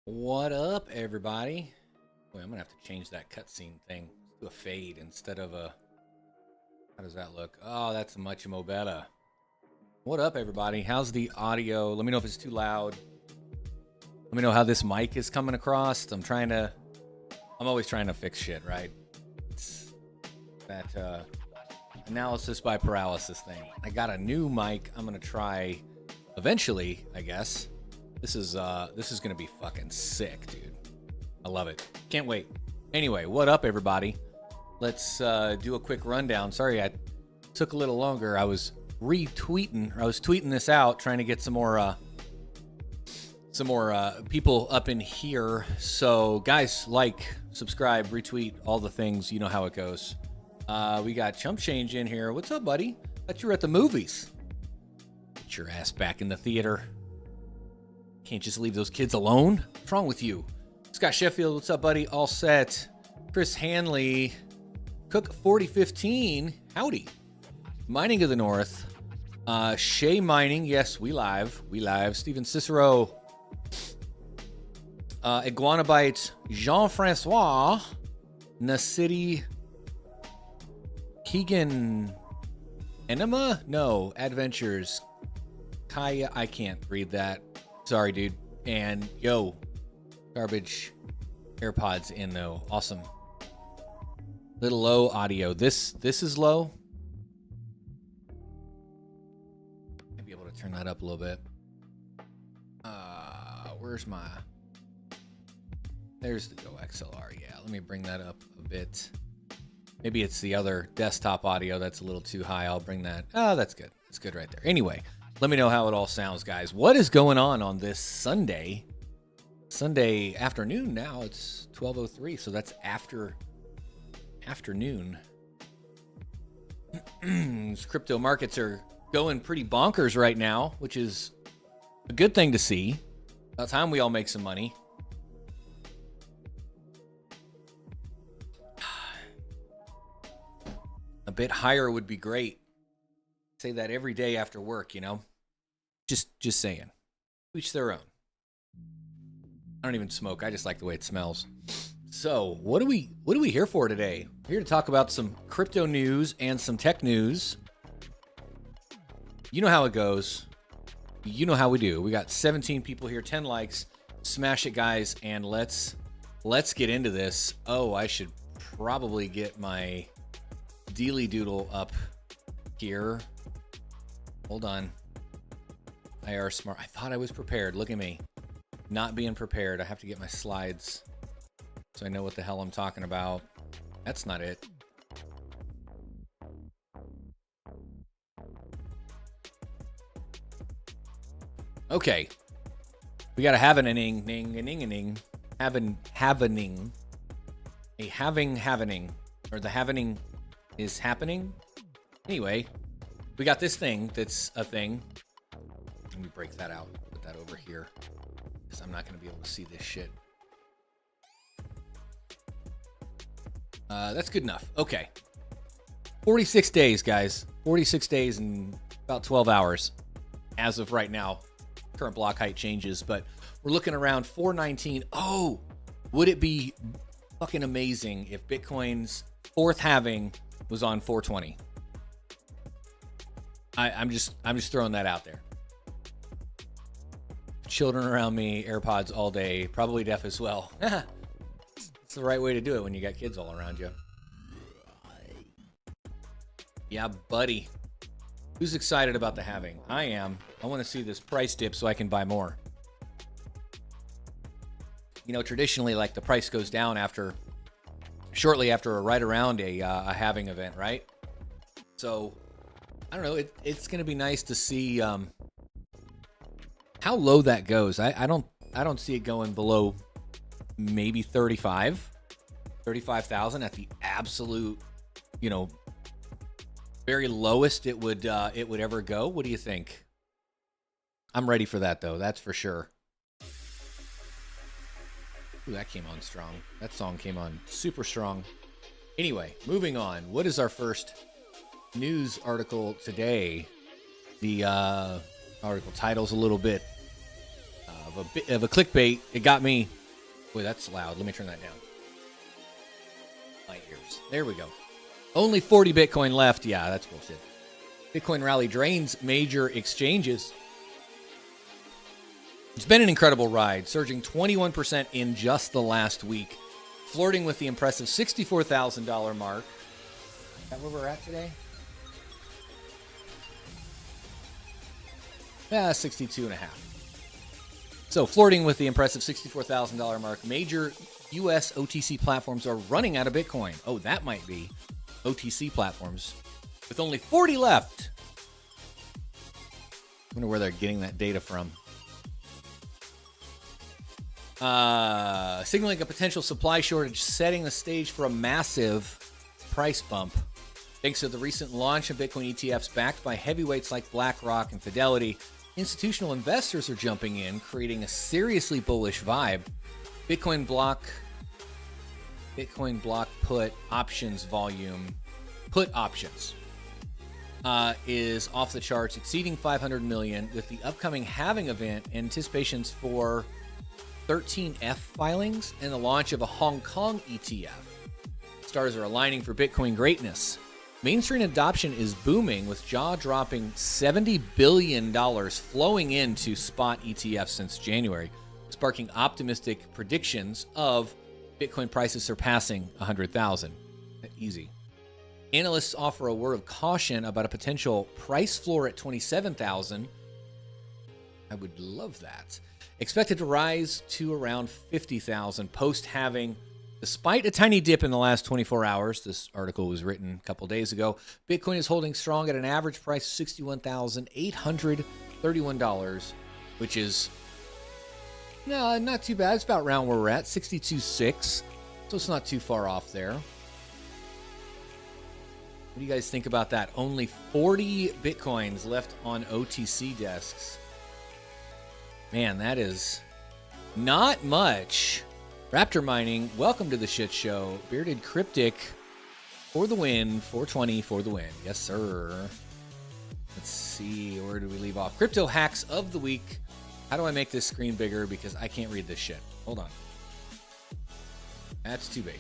What up, everybody? Wait, I'm gonna have to change that cutscene thing to a fade instead of a. How does that look? Oh, that's much more better. What up, everybody? How's the audio? Let me know if it's too loud. Let me know how this mic is coming across. I'm always trying to fix shit, right? It's that analysis by paralysis thing. I got a new mic. I'm gonna try eventually, I guess. This is gonna be fucking sick, dude. I love it. Can't wait. Anyway, what up, everybody? Let's do a quick rundown. Sorry, I took a little longer. I was tweeting this out, trying to get some more people up in here. So, guys, like, subscribe, retweet, all the things. You know how it goes. We got Chump Change in here. What's up, buddy? Thought you were at the movies. Get your ass back in the theater. Can't just leave those kids alone. What's wrong with you? Scott Sheffield, what's up, buddy? All set. Chris Hanley, Cook 4015, howdy. Mining of the North, Shea Mining, yes, we live. Steven Cicero, Iguanabite, Jean-Francois, Nasidi, Keegan, Enema? No, Adventures, Kaya, I can't read that. Sorry, dude. And yo, garbage AirPods in though. Awesome. Little low audio. This is low. Might be able to turn that up a little bit. Where's my? There's the Go XLR. Yeah, let me bring that up a bit. Maybe it's the other desktop audio that's a little too high. I'll bring that. Oh, that's good. That's good right there. Anyway. Let me know how it all sounds, guys. What is going on this Sunday afternoon now? It's 12:03, so that's afternoon. These crypto markets are going pretty bonkers right now, which is a good thing to see. About time we all make some money. A bit higher would be great. Say that every day after work, you know. Just saying. Each their own. I don't even smoke. I just like the way it smells. So, what are we here for today? We're here to talk about some crypto news and some tech news. You know how it goes. You know how we do. We got 17 people here, 10 likes. Smash it, guys, and let's get into this. Oh, I should probably get my Dealy Doodle up here. Hold on. IR smart. I thought I was prepared. Look at me. Not being prepared. I have to get my slides so I know what the hell I'm talking about. That's not it. Okay. We got a happening. Or the happening is happening. Anyway. We got this thing that's a thing. Let me break that out. Put that over here. Because I'm not going to be able to see this shit. That's good enough. Okay. 46 days, guys. 46 days and about 12 hours. As of right now. Current block height changes. But we're looking around 419. Oh! Would it be fucking amazing if Bitcoin's fourth halving was on 420? I'm just throwing that out there. Children around me, AirPods all day, probably deaf as well. It's the right way to do it when you got kids all around you. Yeah, buddy. Who's excited about the halving? I am. I want to see this price dip so I can buy more. You know, traditionally, like the price goes down shortly after or right around a halving event, right? So I don't know. It's going to be nice to see how low that goes. I don't see it going below maybe 35,000 at the absolute, you know, very lowest it would ever go. What do you think? I'm ready for that though. That's for sure. Ooh, that came on strong. That song came on super strong. Anyway, moving on. What is our first news article today? The article title's a little bit of a clickbait. It got me. Boy, that's loud. Let me turn that down. My ears. There we go. Only 40 Bitcoin left. Yeah, that's bullshit. Bitcoin rally drains major exchanges. It's been an incredible ride, surging 21% in just the last week, flirting with the impressive $64,000 mark. Is that where we're at today? Yeah, 62.5. So, flirting with the impressive $64,000 mark, major U.S. OTC platforms are running out of Bitcoin. Oh, that might be OTC platforms. With only 40 left. I wonder where they're getting that data from. Signaling a potential supply shortage, setting the stage for a massive price bump. Thanks to the recent launch of Bitcoin ETFs backed by heavyweights like BlackRock and Fidelity, institutional investors are jumping in, creating a seriously bullish vibe. Bitcoin block put options volume, put options, is off the charts, exceeding 500 million with the upcoming halving event, anticipations for 13F filings, and the launch of a Hong Kong ETF. Stars are aligning for Bitcoin greatness. Mainstream adoption is booming, with jaw-dropping $70 billion flowing into spot ETFs since January, sparking optimistic predictions of Bitcoin prices surpassing 100,000. Easy. Analysts offer a word of caution about a potential price floor at 27,000. I would love that. Expected to rise to around 50,000 post-halving. Despite a tiny dip in the last 24 hours, this article was written a couple days ago, Bitcoin is holding strong at an average price of $61,831, which is not too bad. It's about around where we're at, 62.6, so it's not too far off there. What do you guys think about that? Only 40 Bitcoins left on OTC desks. Man, that is not much. Raptor Mining, welcome to the shit show. Bearded Cryptic for the win. 420 for the win. Yes, sir. Let's see. Where do we leave off? Crypto hacks of the week. How do I make this screen bigger? Because I can't read this shit. Hold on. That's too big.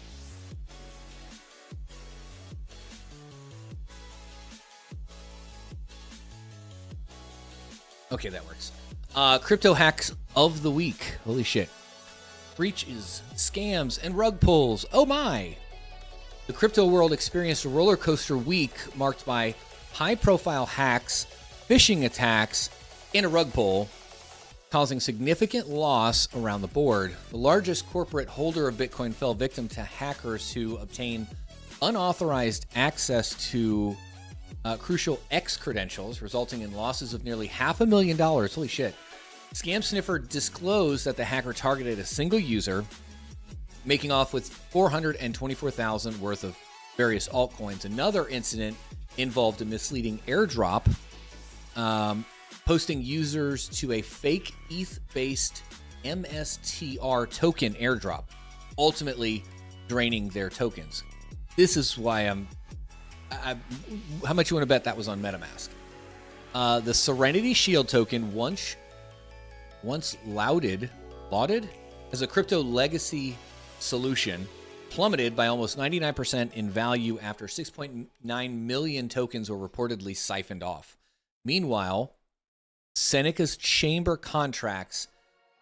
Okay, that works. Crypto hacks of the week. Holy shit. Breaches, scams, and rug pulls. Oh my! The crypto world experienced a roller coaster week marked by high-profile hacks, phishing attacks, and a rug pull, causing significant loss around the board. The largest corporate holder of Bitcoin fell victim to hackers who obtained unauthorized access to crucial X credentials, resulting in losses of nearly $500,000. Holy shit. Scam Sniffer disclosed that the hacker targeted a single user, making off with $424,000 worth of various altcoins. Another incident involved a misleading airdrop, posting users to a fake ETH-based MSTR token airdrop, ultimately draining their tokens. This is why how much you want to bet that was on MetaMask? The Serenity Shield token, once lauded as a crypto legacy solution, plummeted by almost 99% in value after 6.9 million tokens were reportedly siphoned off. Meanwhile, Seneca's chamber contracts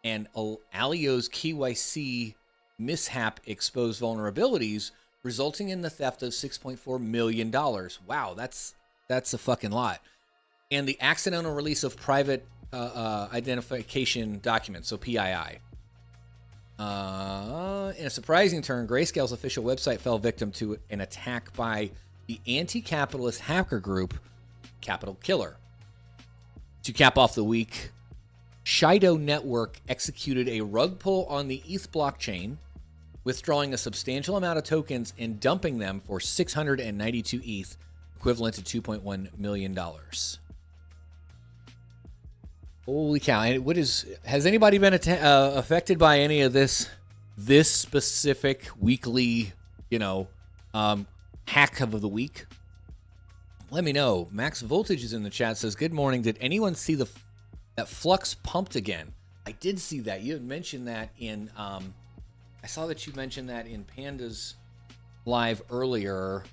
and Alio's KYC mishap exposed vulnerabilities, resulting in the theft of $6.4 million. Wow, that's a fucking lot. And the accidental release of private identification documents, so PII. In a surprising turn, Grayscale's official website fell victim to an attack by the anti-capitalist hacker group, Capital Killer. To cap off the week, Shido Network executed a rug pull on the ETH blockchain, withdrawing a substantial amount of tokens and dumping them for 692 ETH, equivalent to $2.1 million. Holy cow. Has anybody been affected by any of this specific weekly, hack of the week? Let me know. Max Voltage is in the chat, says, good morning. Did anyone see that Flux pumped again? I did see that. You had mentioned that in, I saw that you mentioned that in Panda's live earlier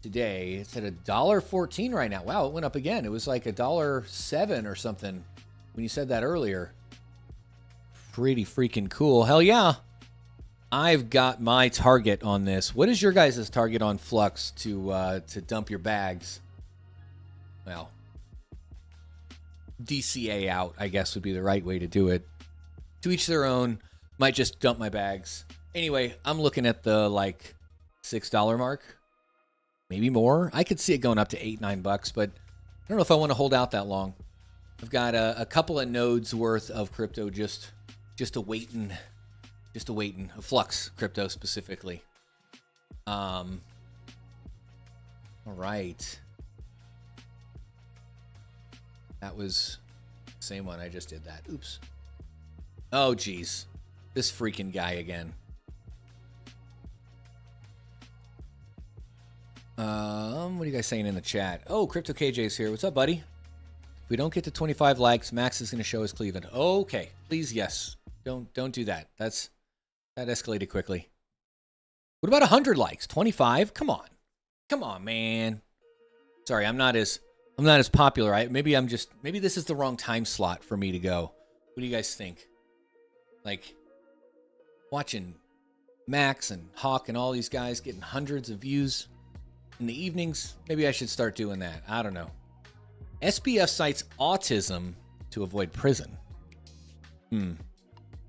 today. It's at $1.14 right now. Wow, it went up again. It was like $1.07 or something when you said that earlier. Pretty freaking cool. Hell yeah. I've got my target on this. What is your guys' target on Flux to dump your bags? Well, DCA out, I guess, would be the right way to do it. To each their own. Might just dump my bags. Anyway, I'm looking at the like $6 mark. Maybe more. I could see it going up to $8-9, but I don't know if I want to hold out that long. I've got a couple of nodes worth of crypto just awaiting. Just awaiting. A Flux crypto specifically. All right. That was the same one. I just did that. Oops. Oh, geez. This freaking guy again. What are you guys saying in the chat? Oh, Crypto KJ's here. What's up, buddy? If we don't get to 25 likes, Max is going to show us Cleveland. Okay. Please, yes. Don't do that. That escalated quickly. What about 100 likes? 25? Come on. Come on, man. Sorry, I'm not as popular. Maybe this is the wrong time slot for me to go. What do you guys think? Like watching Max and Hawk and all these guys getting hundreds of views in the evenings. Maybe I should start doing that. I don't know. SBF cites autism to avoid prison. In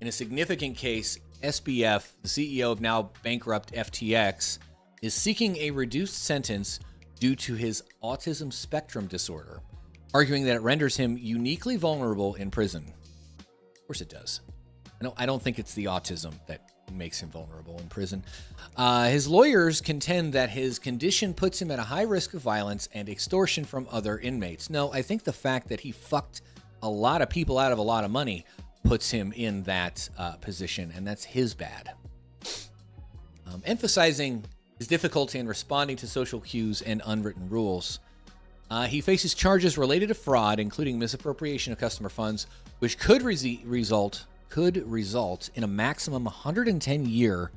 a significant case, SBF, the CEO of now bankrupt FTX, is seeking a reduced sentence due to his autism spectrum disorder, arguing that it renders him uniquely vulnerable in prison. Of course it does. I don't think it's the autism that makes him vulnerable in prison. His lawyers contend that his condition puts him at a high risk of violence and extortion from other inmates. No, I think the fact that he fucked a lot of people out of a lot of money puts him in that position, and that's his bad. Emphasizing his difficulty in responding to social cues and unwritten rules. He faces charges related to fraud, including misappropriation of customer funds, which could result in a maximum 110-year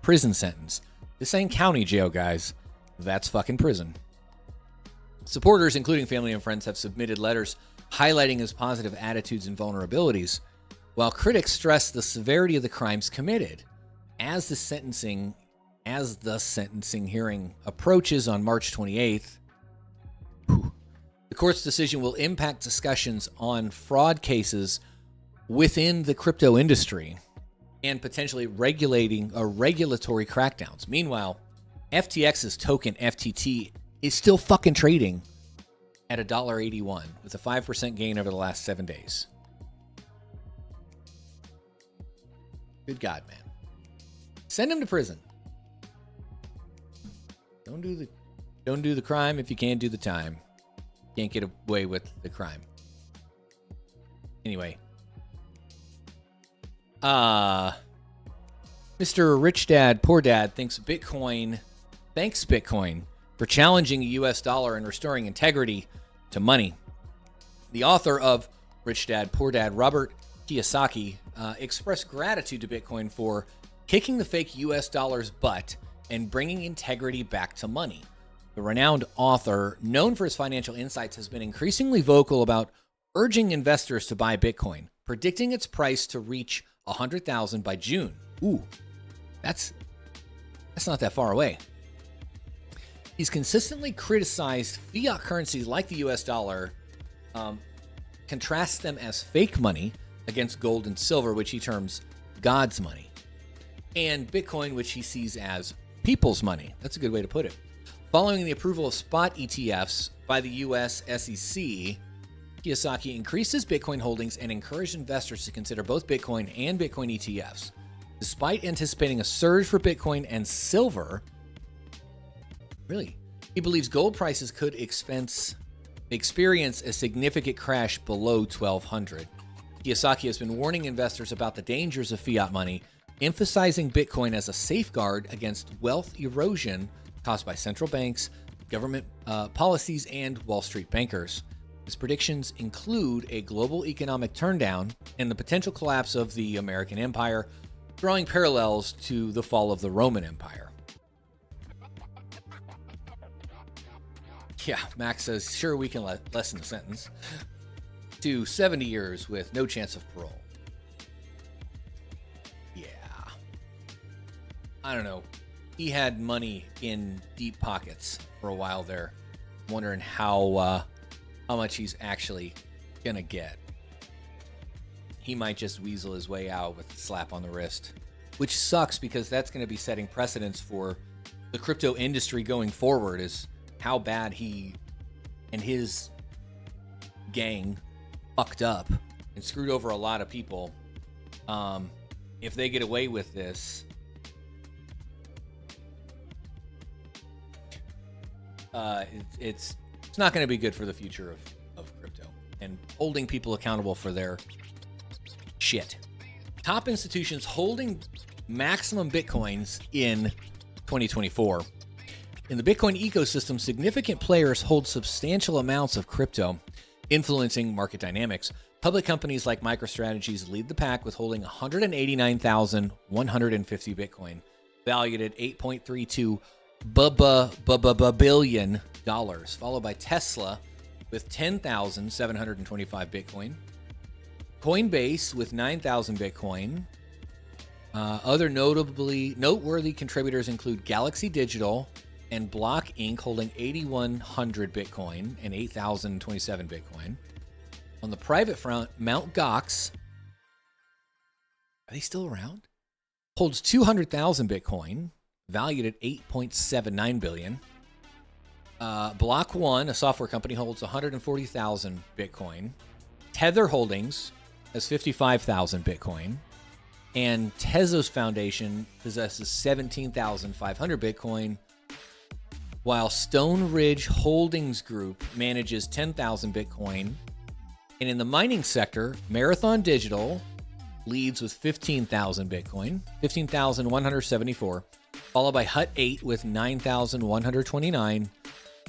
prison sentence. This ain't county jail, guys. That's fucking prison. Supporters, including family and friends, have submitted letters highlighting his positive attitudes and vulnerabilities, while critics stress the severity of the crimes committed. As the sentencing hearing approaches on March 28th, the court's decision will impact discussions on fraud cases within the crypto industry and potentially regulatory crackdowns. Meanwhile, FTX's token FTT is still fucking trading at $1.81 with a 5% gain over the last 7 days. Good God, man. Send him to prison. Don't do the crime if you can't do the time. Can't get away with the crime. Anyway. Mr. Rich Dad, Poor Dad thanks Bitcoin for challenging the US dollar and restoring integrity to money. The author of Rich Dad, Poor Dad, Robert Kiyosaki, expressed gratitude to Bitcoin for kicking the fake US dollar's butt and bringing integrity back to money. The renowned author, known for his financial insights, has been increasingly vocal about urging investors to buy Bitcoin, predicting its price to reach $100,000 by June. Ooh, that's not that far away. He's consistently criticized fiat currencies like the US dollar, contrasts them as fake money against gold and silver, which he terms God's money, and Bitcoin, which he sees as people's money. That's a good way to put it. Following the approval of spot ETFs by the US SEC, Kiyosaki increased his Bitcoin holdings and encouraged investors to consider both Bitcoin and Bitcoin ETFs. Despite anticipating a surge for Bitcoin and silver, he believes gold prices could experience a significant crash below 1,200. Kiyosaki has been warning investors about the dangers of fiat money, emphasizing Bitcoin as a safeguard against wealth erosion caused by central banks, government policies, and Wall Street bankers. His predictions include a global economic turndown and the potential collapse of the American empire, drawing parallels to the fall of the Roman Empire. Yeah, Max says, sure, we can lessen the sentence to 70 years with no chance of parole. Yeah. I don't know. He had money in deep pockets for a while there. I'm wondering how much he's actually going to get. He might just weasel his way out with a slap on the wrist, which sucks because that's going to be setting precedents for the crypto industry going forward, is how bad he and his gang fucked up and screwed over a lot of people. If they get away with this, it's not going to be good for the future of crypto and holding people accountable for their shit. Top institutions holding maximum Bitcoins in 2024. In the Bitcoin ecosystem, significant players hold substantial amounts of crypto, influencing market dynamics. Public companies like MicroStrategies lead the pack with holding 189,150 Bitcoin, valued at $8.32 billion, followed by Tesla with 10,725 Bitcoin, Coinbase with 9,000 Bitcoin. Other noteworthy contributors include Galaxy Digital and Block Inc. holding 8,100 Bitcoin and 8,027 Bitcoin. On the private front, Mt. Gox, are they still around? Holds 200,000 Bitcoin, valued at $8.79 billion. Block One, a software company, holds 140,000 Bitcoin. Tether Holdings has 55,000 Bitcoin. And Tezos Foundation possesses 17,500 Bitcoin, while Stone Ridge Holdings Group manages 10,000 Bitcoin. And in the mining sector, Marathon Digital leads with 15,000 Bitcoin, 15,174, followed by Hut 8 with 9,129,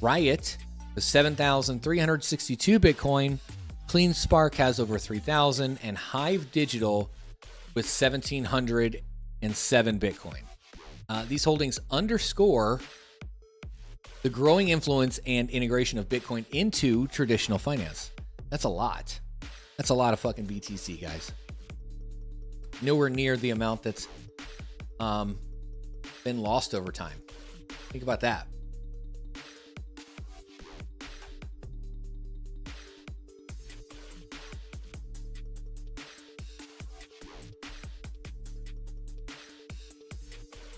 Riot with 7,362 Bitcoin, CleanSpark has over 3,000, and Hive Digital with 1,707 Bitcoin. These holdings underscore the growing influence and integration of Bitcoin into traditional finance. That's a lot. That's a lot of fucking BTC, guys. Nowhere near the amount that's been lost over time. Think about that.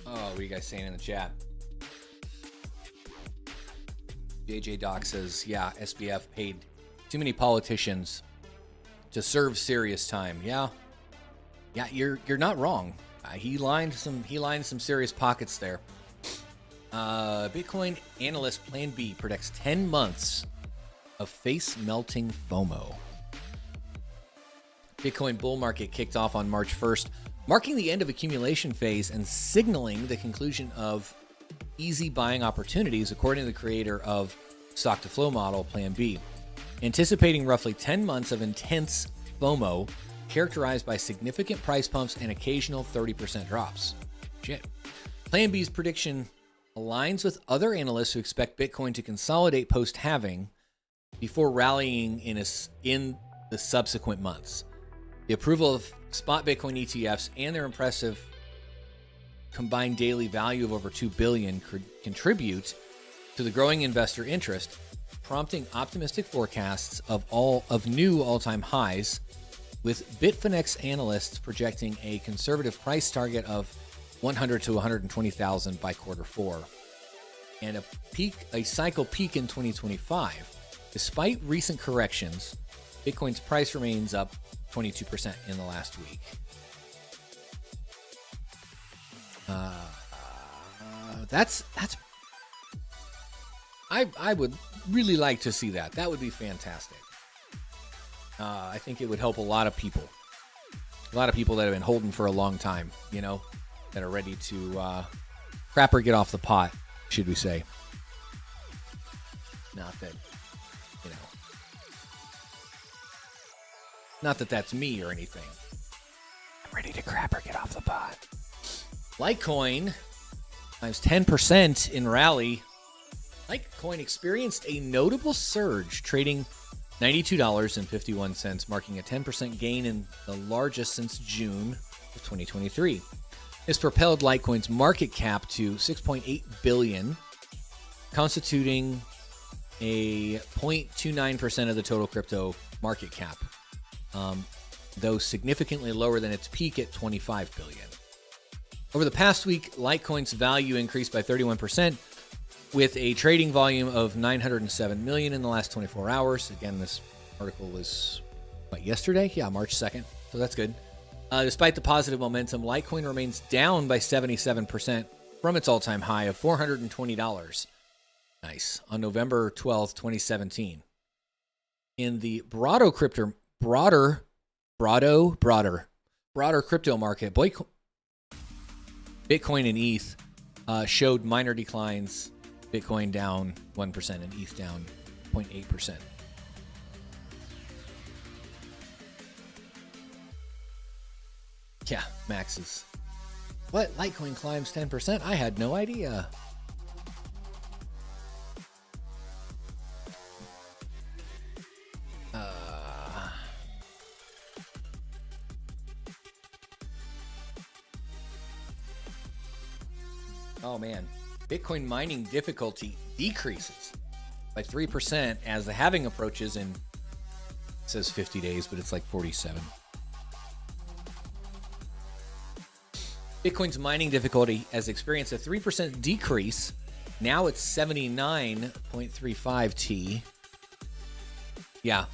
Oh, what are you guys saying in the chat? JJ Doc says, yeah, SBF paid too many politicians to serve serious time. Yeah, you're not wrong. He lined some serious pockets there. Bitcoin analyst Plan B predicts 10 months of face melting FOMO. Bitcoin bull market kicked off on March 1st, marking the end of accumulation phase and signaling the conclusion of easy buying opportunities, according to the creator of stock to flow model Plan B. Anticipating roughly 10 months of intense FOMO characterized by significant price pumps and occasional 30% drops. Shit. Plan B's prediction aligns with other analysts who expect Bitcoin to consolidate post-halving before rallying in the subsequent months. The approval of spot Bitcoin ETFs and their impressive combined daily value of over $2 billion could contribute to the growing investor interest, prompting optimistic forecasts of new all-time highs, with Bitfinex analysts projecting a conservative price target of 100 to 120,000 by quarter four, and a cycle peak in 2025. Despite recent corrections, Bitcoin's price remains up 22% in the last week. I would really like to see that. That would be fantastic. I think it would help a lot of people. A lot of people that have been holding for a long time, you know, that are ready to crap or get off the pot, should we say. Not that, you know, Not that that's me or anything. I'm ready to crap or get off the pot. Litecoin times 10% in rally. Litecoin experienced a notable surge, trading $92.51, marking a 10% gain and the largest since June of 2023. This propelled Litecoin's market cap to $6.8 billion, constituting a 0.29% of the total crypto market cap, though significantly lower than its peak at $25 billion. Over the past week, Litecoin's value increased by 31%, with a trading volume of 907 million in the last 24 hours. Again, this article was yesterday? Yeah, March 2nd. So that's good. Despite the positive momentum, Litecoin remains down by 77% from its all-time high of $420. Nice. On November 12th, 2017. In the broader crypto market, Bitcoin and ETH showed minor declines. Bitcoin down 1% and ETH down 0.8%. Yeah, Max is... What? Litecoin climbs 10%? I had no idea. Oh, man. Bitcoin mining difficulty decreases by 3% as the halving approaches in, it says 50 days, but it's like 47. Bitcoin's mining difficulty has experienced a 3% decrease. Now it's 79.35 T. Yeah,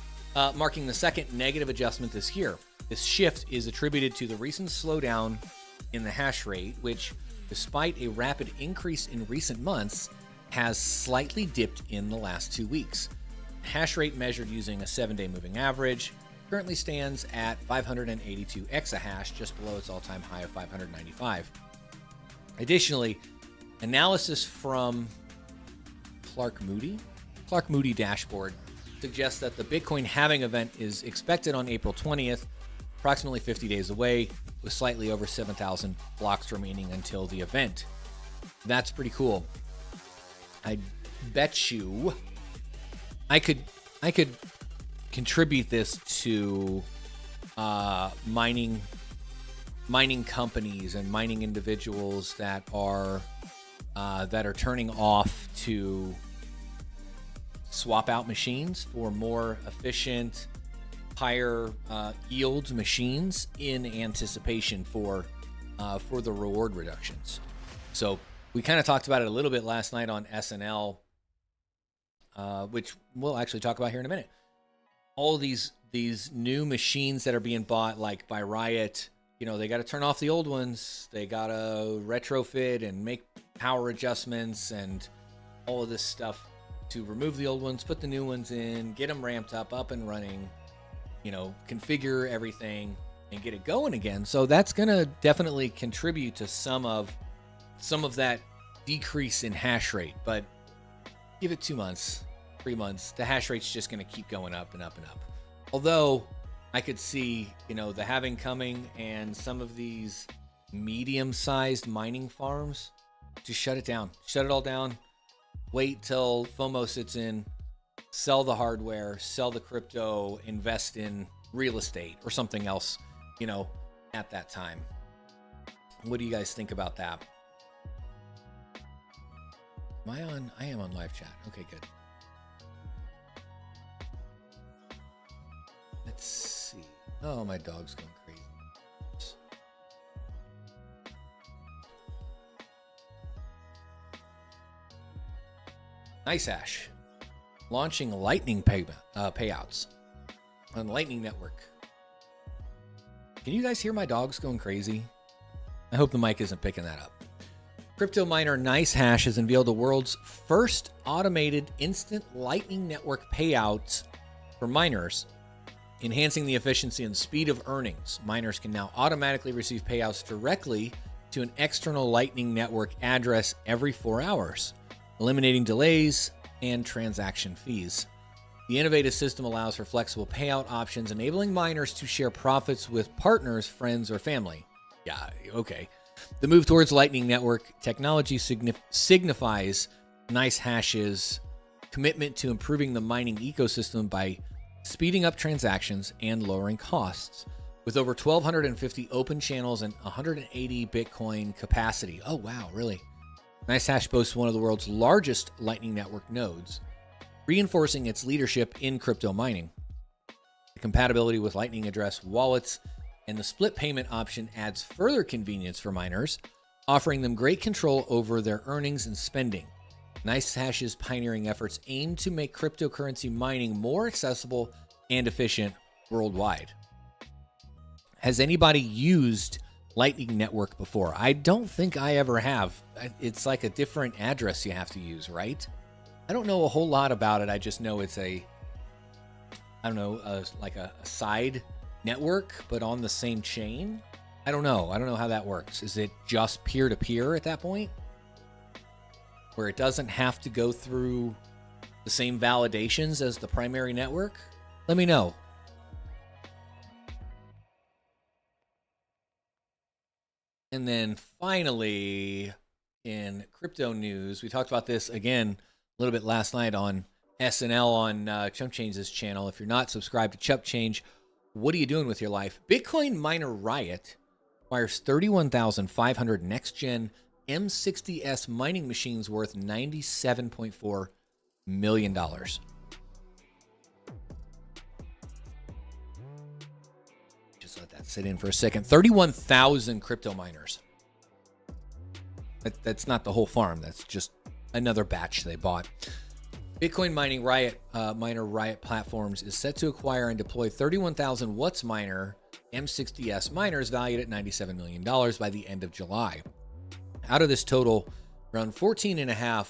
marking the second negative adjustment this year. This shift is attributed to the recent slowdown in the hash rate, which, despite a rapid increase in recent months, has slightly dipped in the last 2 weeks. Hash rate measured using a 7-day moving average currently stands at 582 exahash, just below its all-time high of 595. Additionally, analysis from Clark Moody dashboard suggests that the Bitcoin halving event is expected on April 20th, approximately 50 days away, with slightly over 7,000 blocks remaining until the event. That's pretty cool. I bet you I could contribute this to mining companies and mining individuals that are turning off to swap out machines for more efficient, higher yield machines in anticipation for the reward reductions. So we kind of talked about it a little bit last night on SNL, which we'll actually talk about here in a minute. All these new machines that are being bought, like by Riot, they got to turn off the old ones. They got to retrofit and make power adjustments and all of this stuff to remove the old ones, put the new ones in, get them ramped up and running, configure everything and get it going again. So that's going to definitely contribute to some of that decrease in hash rate, but give it 2 months, 3 months, the hash rate's just going to keep going up and up and up. Although I could see, the halving coming and some of these medium-sized mining farms just shut it all down, wait till FOMO sits in, sell the hardware, sell the crypto, invest in real estate or something else, at that time. What do you guys think about that? I am on live chat. Okay, good. Let's see. Oh, my dog's going crazy. Nice Ash. Launching Lightning payouts on Lightning Network. Can you guys hear my dogs going crazy? I hope the mic isn't picking that up. Crypto miner NiceHash has unveiled the world's first automated instant Lightning Network payouts for miners, enhancing the efficiency and speed of earnings. Miners can now automatically receive payouts directly to an external Lightning Network address every 4 hours, eliminating delays and transaction fees. The innovative system allows for flexible payout options, enabling miners to share profits with partners, friends, or family. Yeah, okay. The move towards Lightning Network technology signifies NiceHash's commitment to improving the mining ecosystem by speeding up transactions and lowering costs. With over 1,250 open channels and 180 Bitcoin capacity. Oh, wow, really? NiceHash boasts one of the world's largest Lightning Network nodes, reinforcing its leadership in crypto mining. The compatibility with Lightning address wallets and the split payment option adds further convenience for miners, offering them great control over their earnings and spending. NiceHash's pioneering efforts aim to make cryptocurrency mining more accessible and efficient worldwide. Has anybody used Lightning Network before? I don't think I ever have. It's like a different address you have to use, right? I don't know a whole lot about it. I just know it's like a side network, but on the same chain. I don't know how that works. Is it just peer-to-peer at that point, where it doesn't have to go through the same validations as the primary network? Let me know. And then finally, in crypto news, we talked about this again a little bit last night on SNL on Chump Change's channel. If you're not subscribed to Chump Change, what are you doing with your life? Bitcoin miner Riot acquires 31,500 next-gen M60S mining machines worth $97.4 million. Just let that sit in for a second. 31,000 crypto miners. That's not the whole farm. That's just another batch they bought. Bitcoin mining miner Riot Platforms is set to acquire and deploy 31,000 Watts miner M60S miners valued at $97 million by the end of July. Out of this total, around 14.5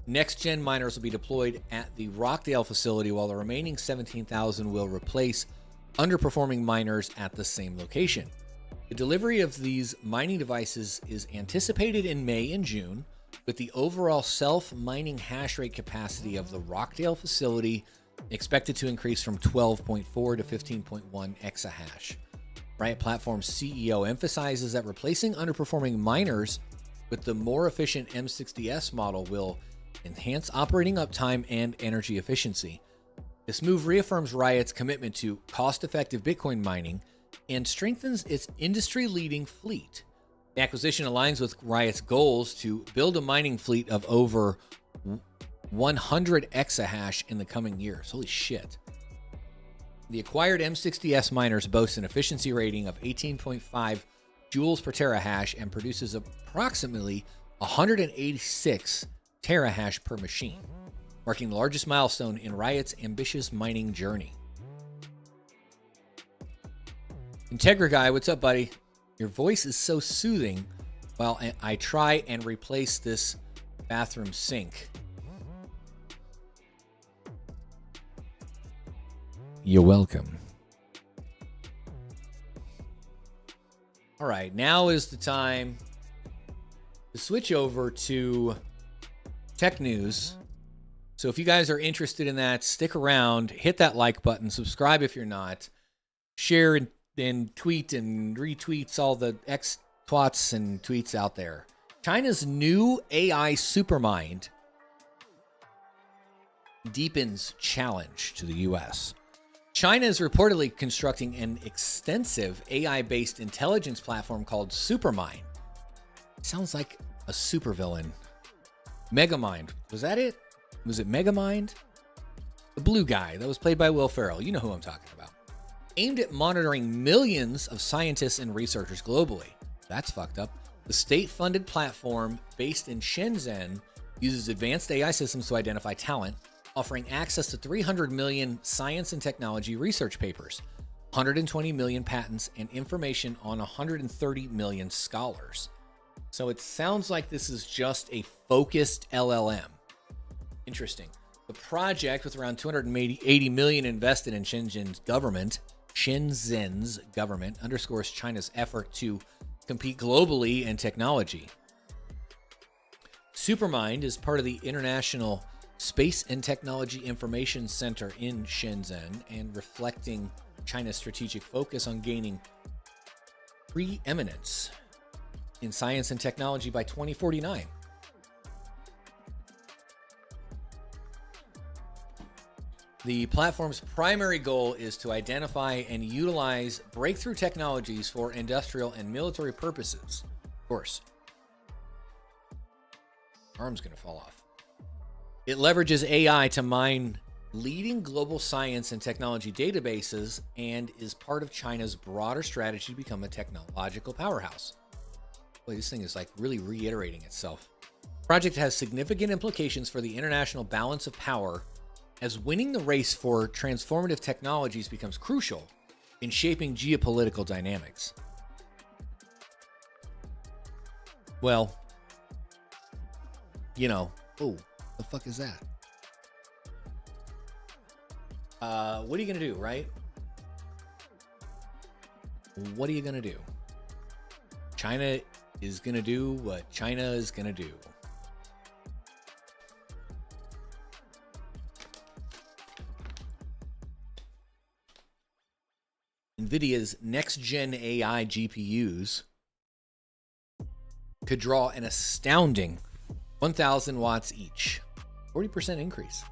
next-gen miners will be deployed at the Rockdale facility, while the remaining 17,000 will replace underperforming miners at the same location. The delivery of these mining devices is anticipated in May and June, with the overall self-mining hash rate capacity of the Rockdale facility expected to increase from 12.4 to 15.1 exahash. Riot Platform's CEO emphasizes that replacing underperforming miners with the more efficient M60S model will enhance operating uptime and energy efficiency. This move reaffirms Riot's commitment to cost-effective Bitcoin mining and strengthens its industry-leading fleet. The acquisition aligns with Riot's goals to build a mining fleet of over 100 exahash in the coming years. Holy shit. The acquired M60S miners boast an efficiency rating of 18.5 joules per terahash and produces approximately 186 terahash per machine, marking the largest milestone in Riot's ambitious mining journey. Integra Guy, what's up, buddy? Your voice is so soothing while I try and replace this bathroom sink. You're welcome. All right, now is the time to switch over to tech news. So if you guys are interested in that, stick around, hit that like button, subscribe if you're not, share and tweet and retweets all the X-twats and tweets out there. China's new AI supermind deepens challenge to the U.S. China is reportedly constructing an extensive AI-based intelligence platform called Supermind. Sounds like a supervillain. Megamind. Was that it? Was it Megamind? The blue guy that was played by Will Ferrell. You know who I'm talking about. Aimed at monitoring millions of scientists and researchers globally. That's fucked up. The state-funded platform based in Shenzhen uses advanced AI systems to identify talent, offering access to 300 million science and technology research papers, 120 million patents, and information on 130 million scholars. So it sounds like this is just a focused LLM. Interesting. The project, with around 280 million invested in Shenzhen's government, underscores China's effort to compete globally in technology. Supermind is part of the international Space and Technology Information Center in Shenzhen, and reflecting China's strategic focus on gaining preeminence in science and technology by 2049. The platform's primary goal is to identify and utilize breakthrough technologies for industrial and military purposes. Of course. Arm's going to fall off. It leverages AI to mine leading global science and technology databases and is part of China's broader strategy to become a technological powerhouse. Boy, this thing is like really reiterating itself. The project has significant implications for the international balance of power, as winning the race for transformative technologies becomes crucial in shaping geopolitical dynamics. Well, you know, oh, the fuck is that? What are you gonna do, right? What are you gonna do? China is gonna do what China is gonna do. Nvidia's next-gen AI GPUs could draw an astounding 1,000 watts each. 40% increase.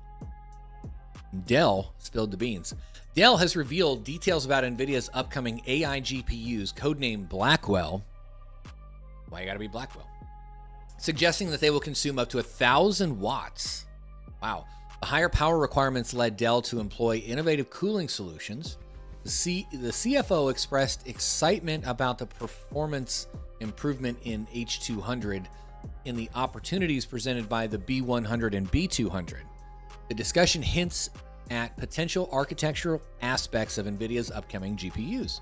Dell spilled the beans. Dell has revealed details about Nvidia's upcoming AI GPUs, codenamed Blackwell. Why you gotta be Blackwell? Suggesting that they will consume up to 1,000 watts. Wow. The higher power requirements led Dell to employ innovative cooling solutions. The CFO expressed excitement about the performance improvement in H200 in the opportunities presented by the B100 and B200. The discussion hints at potential architectural aspects of NVIDIA's upcoming GPUs.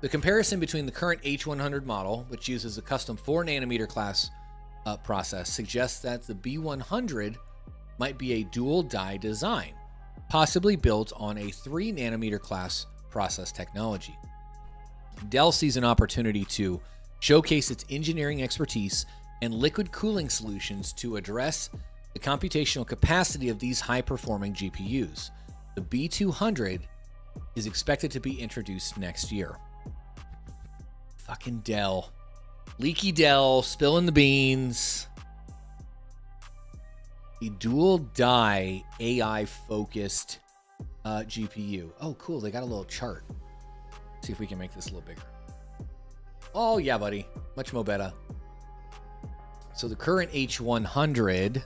The comparison between the current H100 model, which uses a custom 4nm class process, suggests that the B100 might be a dual die design, possibly built on a 3nm class process technology. Dell sees an opportunity to showcase its engineering expertise and liquid cooling solutions to address the computational capacity of these high-performing GPUs. The B200 is expected to be introduced next year. Fucking Dell. Leaky Dell, spilling the beans. The dual die AI-focused GPU. Oh, cool. They got a little chart. Let's see if we can make this a little bigger. Oh, yeah, buddy. Much more better. So the current H100,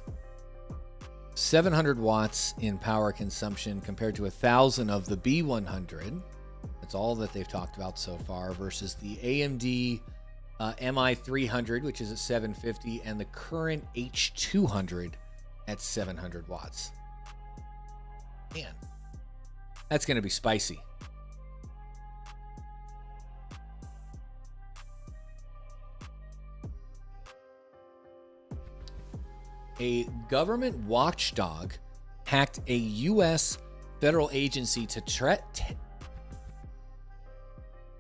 700 watts in power consumption compared to 1,000 of the B100. That's all that they've talked about so far, versus the AMD MI300, which is at 750, and the current H200 at 700 watts. Man, that's going to be spicy. A government watchdog hacked a U.S. federal agency to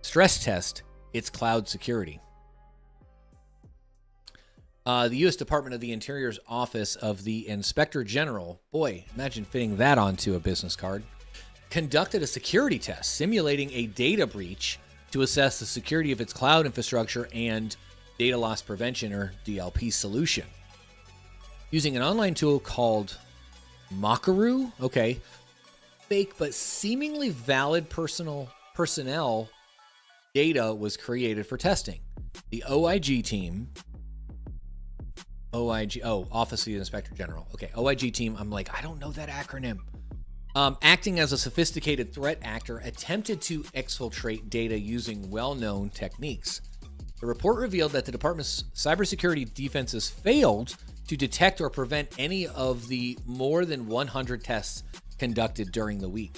stress test its cloud security. The U.S. Department of the Interior's Office of the Inspector General, boy, imagine fitting that onto a business card, conducted a security test simulating a data breach to assess the security of its cloud infrastructure and data loss prevention, or DLP, solution. Using an online tool called Mockaroo, okay, fake but seemingly valid personnel data was created for testing. The OIG team, Office of the Inspector General. Okay, OIG team, I'm like, I don't know that acronym. Acting as a sophisticated threat actor, attempted to exfiltrate data using well-known techniques. The report revealed that the department's cybersecurity defenses failed to detect or prevent any of the more than 100 tests conducted during the week.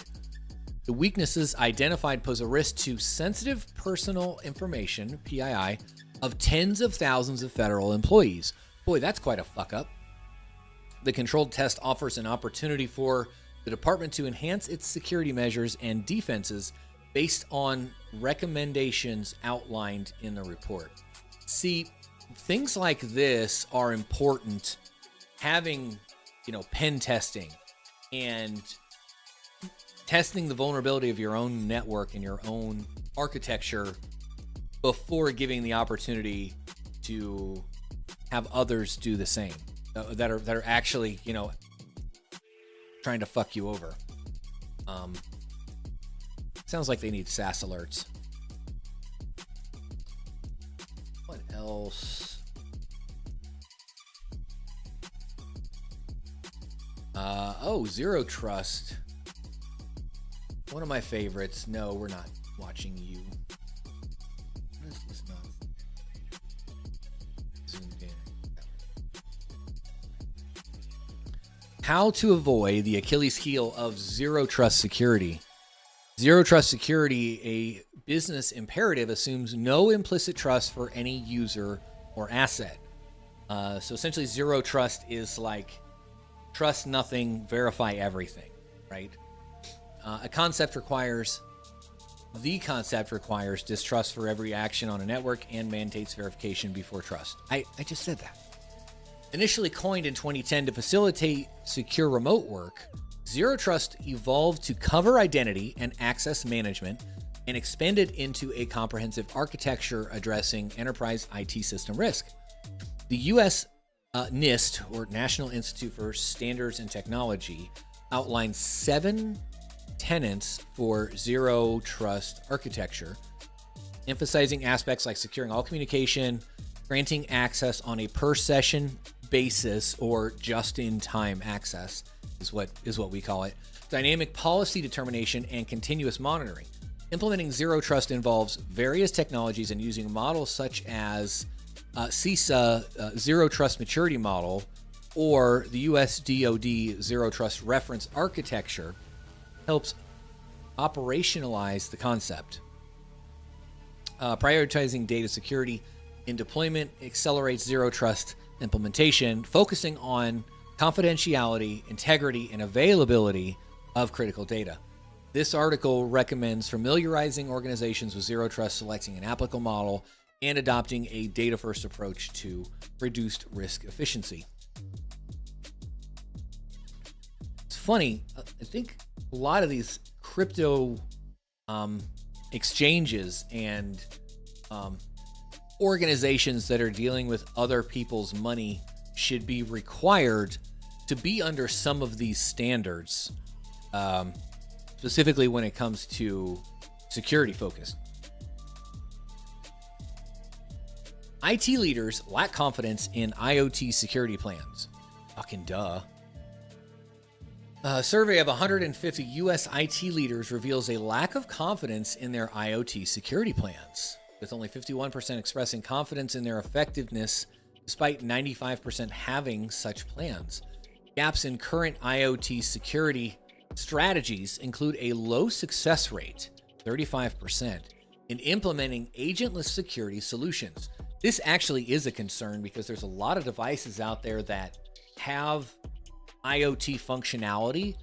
The weaknesses identified pose a risk to sensitive personal information, PII, of tens of thousands of federal employees. Boy, that's quite a fuck up. The controlled test offers an opportunity for the department to enhance its security measures and defenses based on recommendations outlined in the report. See, things like this are important. Having pen testing and testing the vulnerability of your own network and your own architecture before giving the opportunity to have others do the same that are actually, trying to fuck you over. Sounds like they need SaaS alerts. What else? Zero Trust. One of my favorites. No, we're not watching you. What is this nonsense? Zoomed in. How to avoid the Achilles heel of Zero Trust security. Zero Trust security, a business imperative, assumes no implicit trust for any user or asset. So essentially, Zero Trust is like trust nothing, verify everything, right? The concept requires distrust for every action on a network and mandates verification before trust. I just said that. Initially coined in 2010 to facilitate secure remote work, Zero Trust evolved to cover identity and access management and expanded into a comprehensive architecture addressing enterprise IT system risk. The U.S. NIST, or National Institute for Standards and Technology, outlined 7 tenets for Zero Trust architecture, emphasizing aspects like securing all communication, granting access on a per session basis or just-in-time access is what we call it, dynamic policy determination, and continuous monitoring. Implementing Zero Trust involves various technologies and using models such as CISA Zero Trust Maturity Model or the US DoD Zero Trust Reference Architecture helps operationalize the concept. Prioritizing data security in deployment accelerates Zero Trust implementation, focusing on confidentiality, integrity, and availability of critical data. This article recommends familiarizing organizations with Zero Trust, selecting an applicable model, and adopting a data-first approach to reduced risk efficiency. It's funny, I think a lot of these crypto exchanges and organizations that are dealing with other people's money should be required to be under some of these standards, specifically when it comes to security focus. IT leaders lack confidence in IoT security plans. Fucking duh. A survey of 150 US IT leaders reveals a lack of confidence in their IoT security plans, with only 51% expressing confidence in their effectiveness, despite 95% having such plans. Gaps in current IoT security strategies include a low success rate, 35%, in implementing agentless security solutions. This actually is a concern because there's a lot of devices out there that have IoT functionality,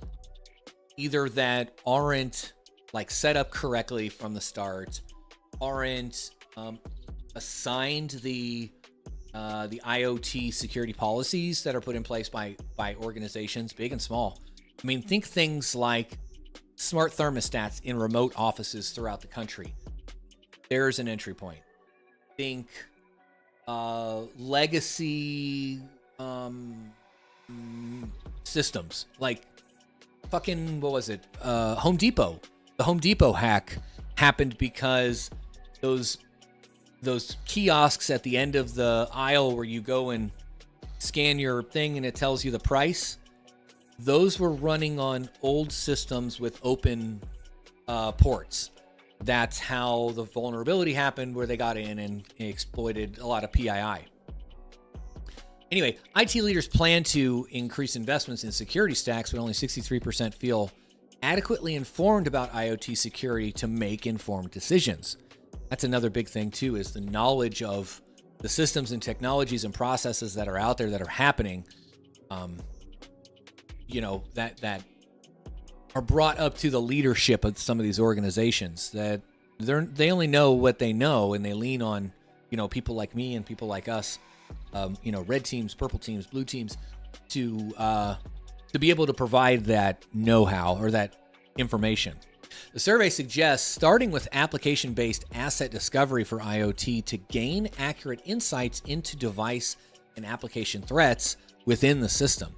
either that aren't like set up correctly from the start, aren't assigned the IoT security policies that are put in place by organizations, big and small. I mean, think things like smart thermostats in remote offices throughout the country. There's an entry point. Think legacy systems like fucking, what was it? Home Depot. The Home Depot hack happened because those kiosks at the end of the aisle where you go and scan your thing and it tells you the price, those were running on old systems with open ports. That's how the vulnerability happened, where they got in and exploited a lot of PII. Anyway, IT leaders plan to increase investments in security stacks, but only 63% feel adequately informed about IoT security to make informed decisions. That's another big thing too, is the knowledge of the systems and technologies and processes that are out there that are happening, that are brought up to the leadership of some of these organizations, that they only know what they know, and they lean on, people like me and people like us, red teams, purple teams, blue teams, to to be able to provide that know-how or that information. The survey suggests starting with application-based asset discovery for IoT to gain accurate insights into device and application threats within the system.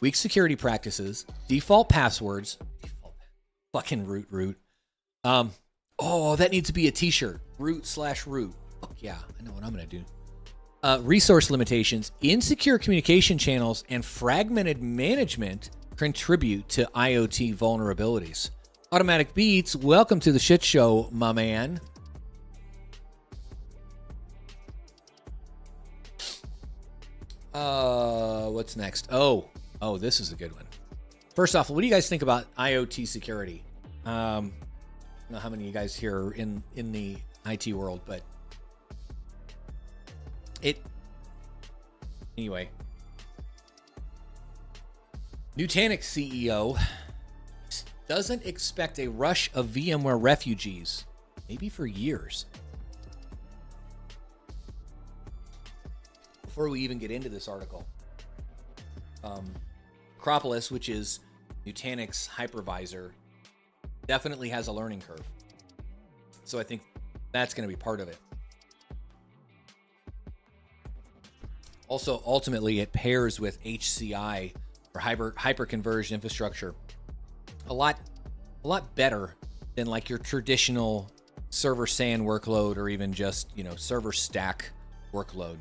Weak security practices, default passwords, fucking root. Oh, that needs to be a t-shirt. Root/root. Fuck yeah, I know what I'm gonna do. Resource limitations, insecure communication channels, and fragmented management contribute to IoT vulnerabilities. Automatic Beats, welcome to the shit show, my man. What's next? Oh, this is a good one. First off, what do you guys think about IoT security? I don't know how many of you guys here are in the IT world, but anyway. Nutanix CEO doesn't expect a rush of VMware refugees, maybe for years. Before we even get into this article, Acropolis, which is Nutanix hypervisor, definitely has a learning curve. So I think that's going to be part of it. Also, ultimately, it pairs with HCI or hyper-converged infrastructure a lot better than like your traditional server SAN workload or even just, server stack workload.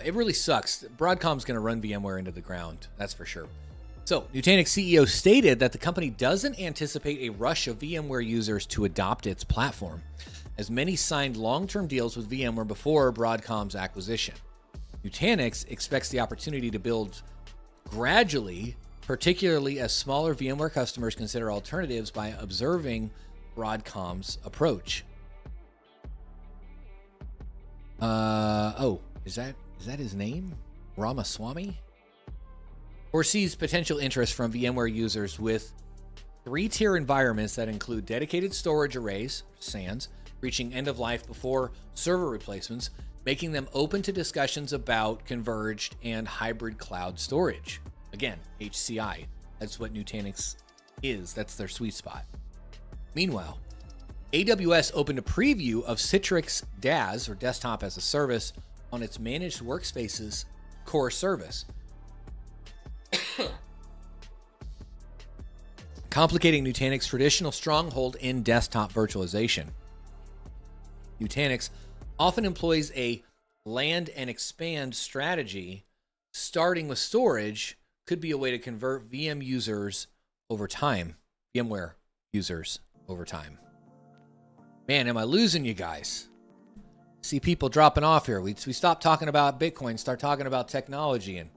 It really sucks. Broadcom's going to run VMware into the ground, that's for sure. So, Nutanix CEO stated that the company doesn't anticipate a rush of VMware users to adopt its platform, as many signed long-term deals with VMware before Broadcom's acquisition. Nutanix expects the opportunity to build gradually, particularly as smaller VMware customers consider alternatives by observing Broadcom's approach. Is that his name? Ramaswamy? Foresees potential interest from VMware users with 3-tier environments that include dedicated storage arrays, SANs, reaching end of life before server replacements, making them open to discussions about converged and hybrid cloud storage. Again, HCI. That's what Nutanix is. That's their sweet spot. Meanwhile, AWS opened a preview of Citrix DAS, or Desktop as a Service, on its managed workspaces core service, complicating Nutanix's traditional stronghold in desktop virtualization. Nutanix often employs a land and expand strategy. Starting with storage could be a way to convert VMware users over time. Man, am I losing you guys? See people dropping off here. We stop talking about Bitcoin, start talking about technology, and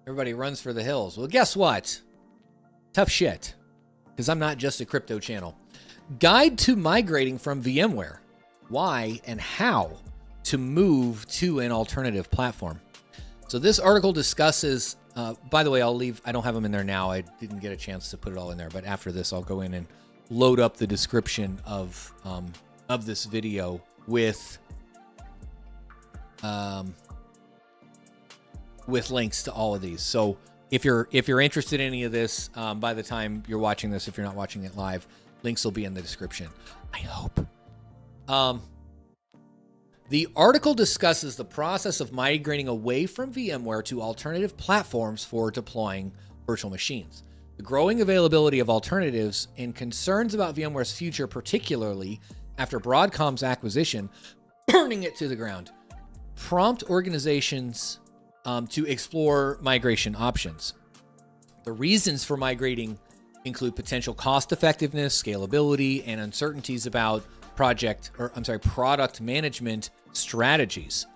everybody runs for the hills. Well, guess what? Tough shit, because I'm not just a crypto channel. Guide to migrating from VMware. Why and how to move to an alternative platform. So this article discusses, by the way, I don't have them in there now. I didn't get a chance to put it all in there, but after this, I'll go in and load up the description of this video with links to all of these. So if you're interested in any of this, by the time you're watching this, if you're not watching it live, links will be in the description, I hope. The article discusses the process of migrating away from VMware to alternative platforms for deploying virtual machines, the growing availability of alternatives, and concerns about VMware's future, particularly after Broadcom's acquisition, burning it to the ground, prompt organizations to explore migration options. The reasons for migrating include potential cost effectiveness, scalability, and uncertainties about product management strategies.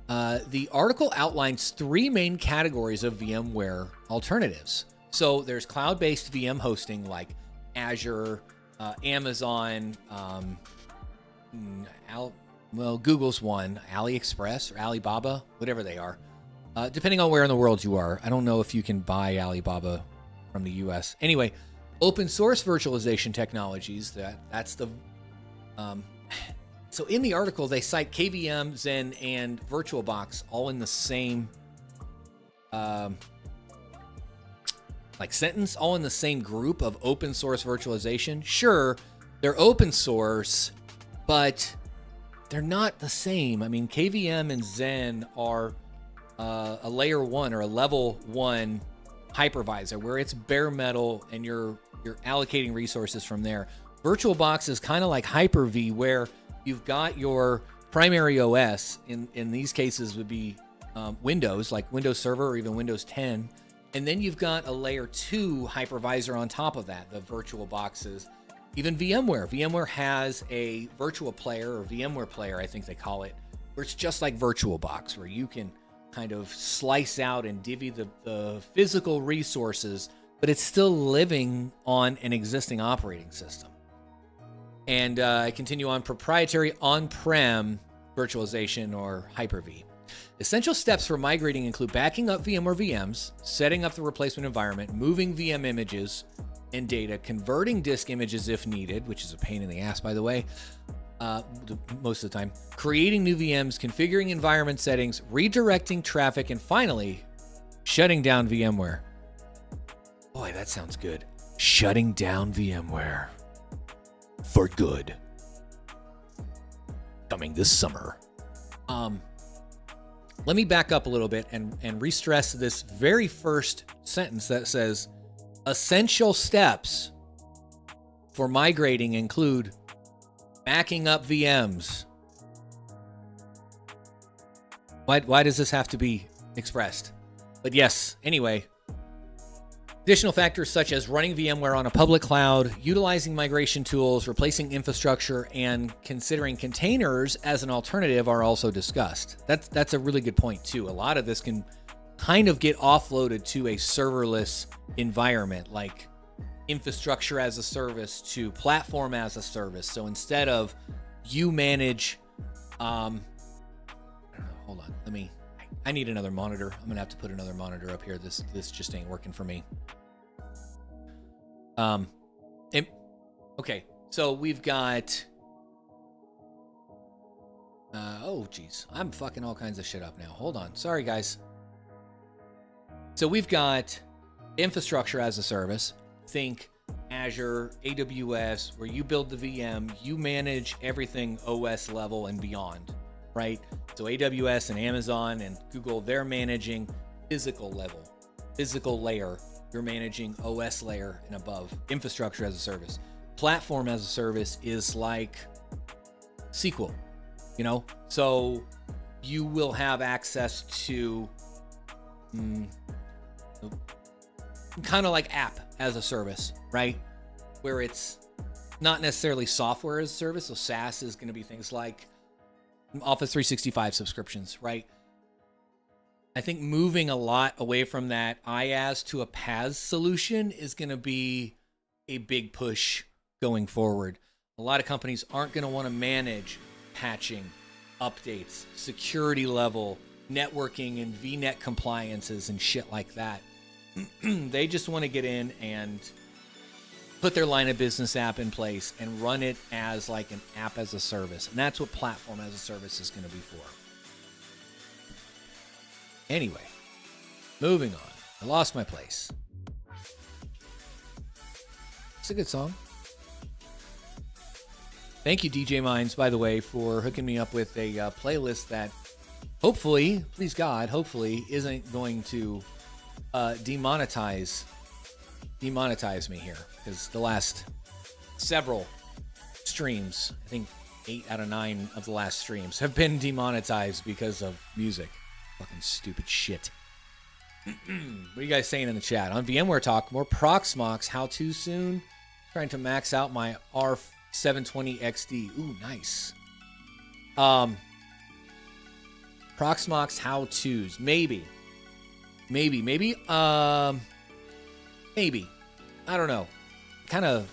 The article outlines 3 main categories of VMware alternatives. So there's cloud-based VM hosting like Azure, Amazon, Google's one, AliExpress or Alibaba, whatever they are, depending on where in the world you are. I don't know if you can buy Alibaba from the US. Anyway, open source virtualization technologies, that's the so in the article, they cite KVM, Zen, and VirtualBox all in the same like Sentence, all in the same group of open source virtualization. Sure, they're open source, but they're not the same. I mean, KVM and Zen are a layer 1 or a level 1 hypervisor where it's bare metal and you're allocating resources from there. VirtualBox is kind of like Hyper-V, where you've got your primary OS, in these cases would be Windows, like Windows Server or even Windows 10. And then you've got a layer 2 hypervisor on top of that, the virtual boxes. Even VMware. VMware has a virtual player, or VMware player, I think they call it, where it's just like VirtualBox, where you can kind of slice out and divvy the physical resources, but it's still living on an existing operating system. And I continue on proprietary on-prem virtualization, or Hyper-V. Essential steps for migrating include backing up VMware VMs, setting up the replacement environment, moving VM images and data, converting disk images if needed, which is a pain in the ass, by the way, most of the time, creating new VMs, configuring environment settings, redirecting traffic, and finally, shutting down VMware. Boy, that sounds good. Shutting down VMware. For good. Coming this summer. Let me back up a little bit and re-stress this very first sentence that says, essential steps for migrating include backing up VMs. Why does this have to be expressed? But yes, anyway. Additional factors such as running VMware on a public cloud, utilizing migration tools, replacing infrastructure, and considering containers as an alternative are also discussed. That's a really good point too. A lot of this can kind of get offloaded to a serverless environment, like infrastructure as a service to platform as a service. So instead of you manage, I don't know, hold on, I need another monitor. I'm gonna have to put another monitor up here. This just ain't working for me. Okay, so we've got, oh geez, I'm fucking all kinds of shit up now. Hold on, sorry guys. So we've got infrastructure as a service. Think Azure, AWS, where you build the VM, you manage everything OS level and beyond, right? So AWS and Amazon and Google, they're managing physical level, physical layer. You're managing OS layer and above. Infrastructure as a service. Platform as a service is like SQL, you know? So you will have access to kind of like app as a service, right? Where it's not necessarily software as a service. So SaaS is going to be things like Office 365 subscriptions, right? I think moving a lot away from that IaaS to a PaaS solution is going to be a big push going forward. A lot of companies aren't going to want to manage patching, updates, security level, networking, and VNet compliances and shit like that. They just want to get in and put their line of business app in place and run it as like an app as a service. And that's what platform as a service is going to be for. Anyway, moving on. I lost my place. It's a good song. Thank you, DJ Minds, by the way, for hooking me up with a playlist that hopefully, please God, hopefully isn't going to demonetize me here. Because the last several streams, I think 8 out of 9 of the last streams have been demonetized because of music. Fucking stupid shit. What are you guys saying in the chat? On VMware Talk, more Proxmox. How to soon? Trying to max out my R720 XD. Ooh, nice. Proxmox how-tos. Maybe. Maybe. I don't know. Kind of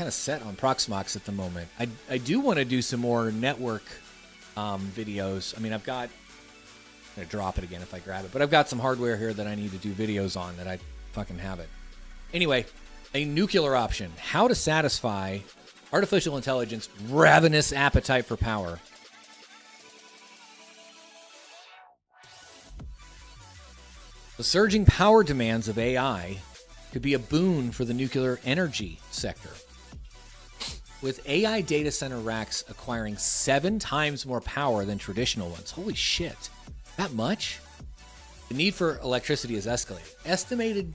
set on Proxmox at the moment. I do want to do some more network videos. I mean, I'm gonna drop it again if I grab it, but I've got some hardware here that I need to do videos on that I fucking have it. Anyway, a nuclear option. How to satisfy artificial intelligence ravenous appetite for power. The surging power demands of AI could be a boon for the nuclear energy sector. With AI data center racks acquiring 7 times more power than traditional ones. Holy shit. That much? The need for electricity is escalating.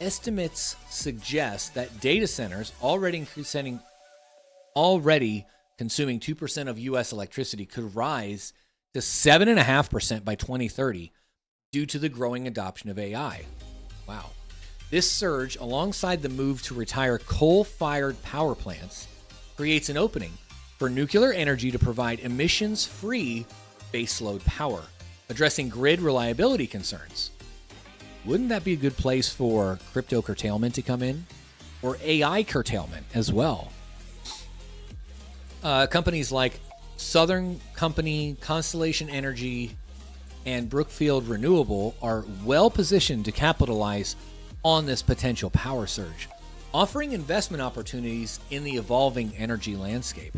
Estimates suggest that data centers already consuming 2% of U.S. electricity could rise to 7.5% by 2030 due to the growing adoption of AI. Wow. This surge, alongside the move to retire coal-fired power plants, creates an opening for nuclear energy to provide emissions-free baseload power, addressing grid reliability concerns. Wouldn't that be a good place for crypto curtailment to come in? Or AI curtailment as well? Companies like Southern Company, Constellation Energy, and Brookfield Renewable are well positioned to capitalize on this potential power surge, offering investment opportunities in the evolving energy landscape.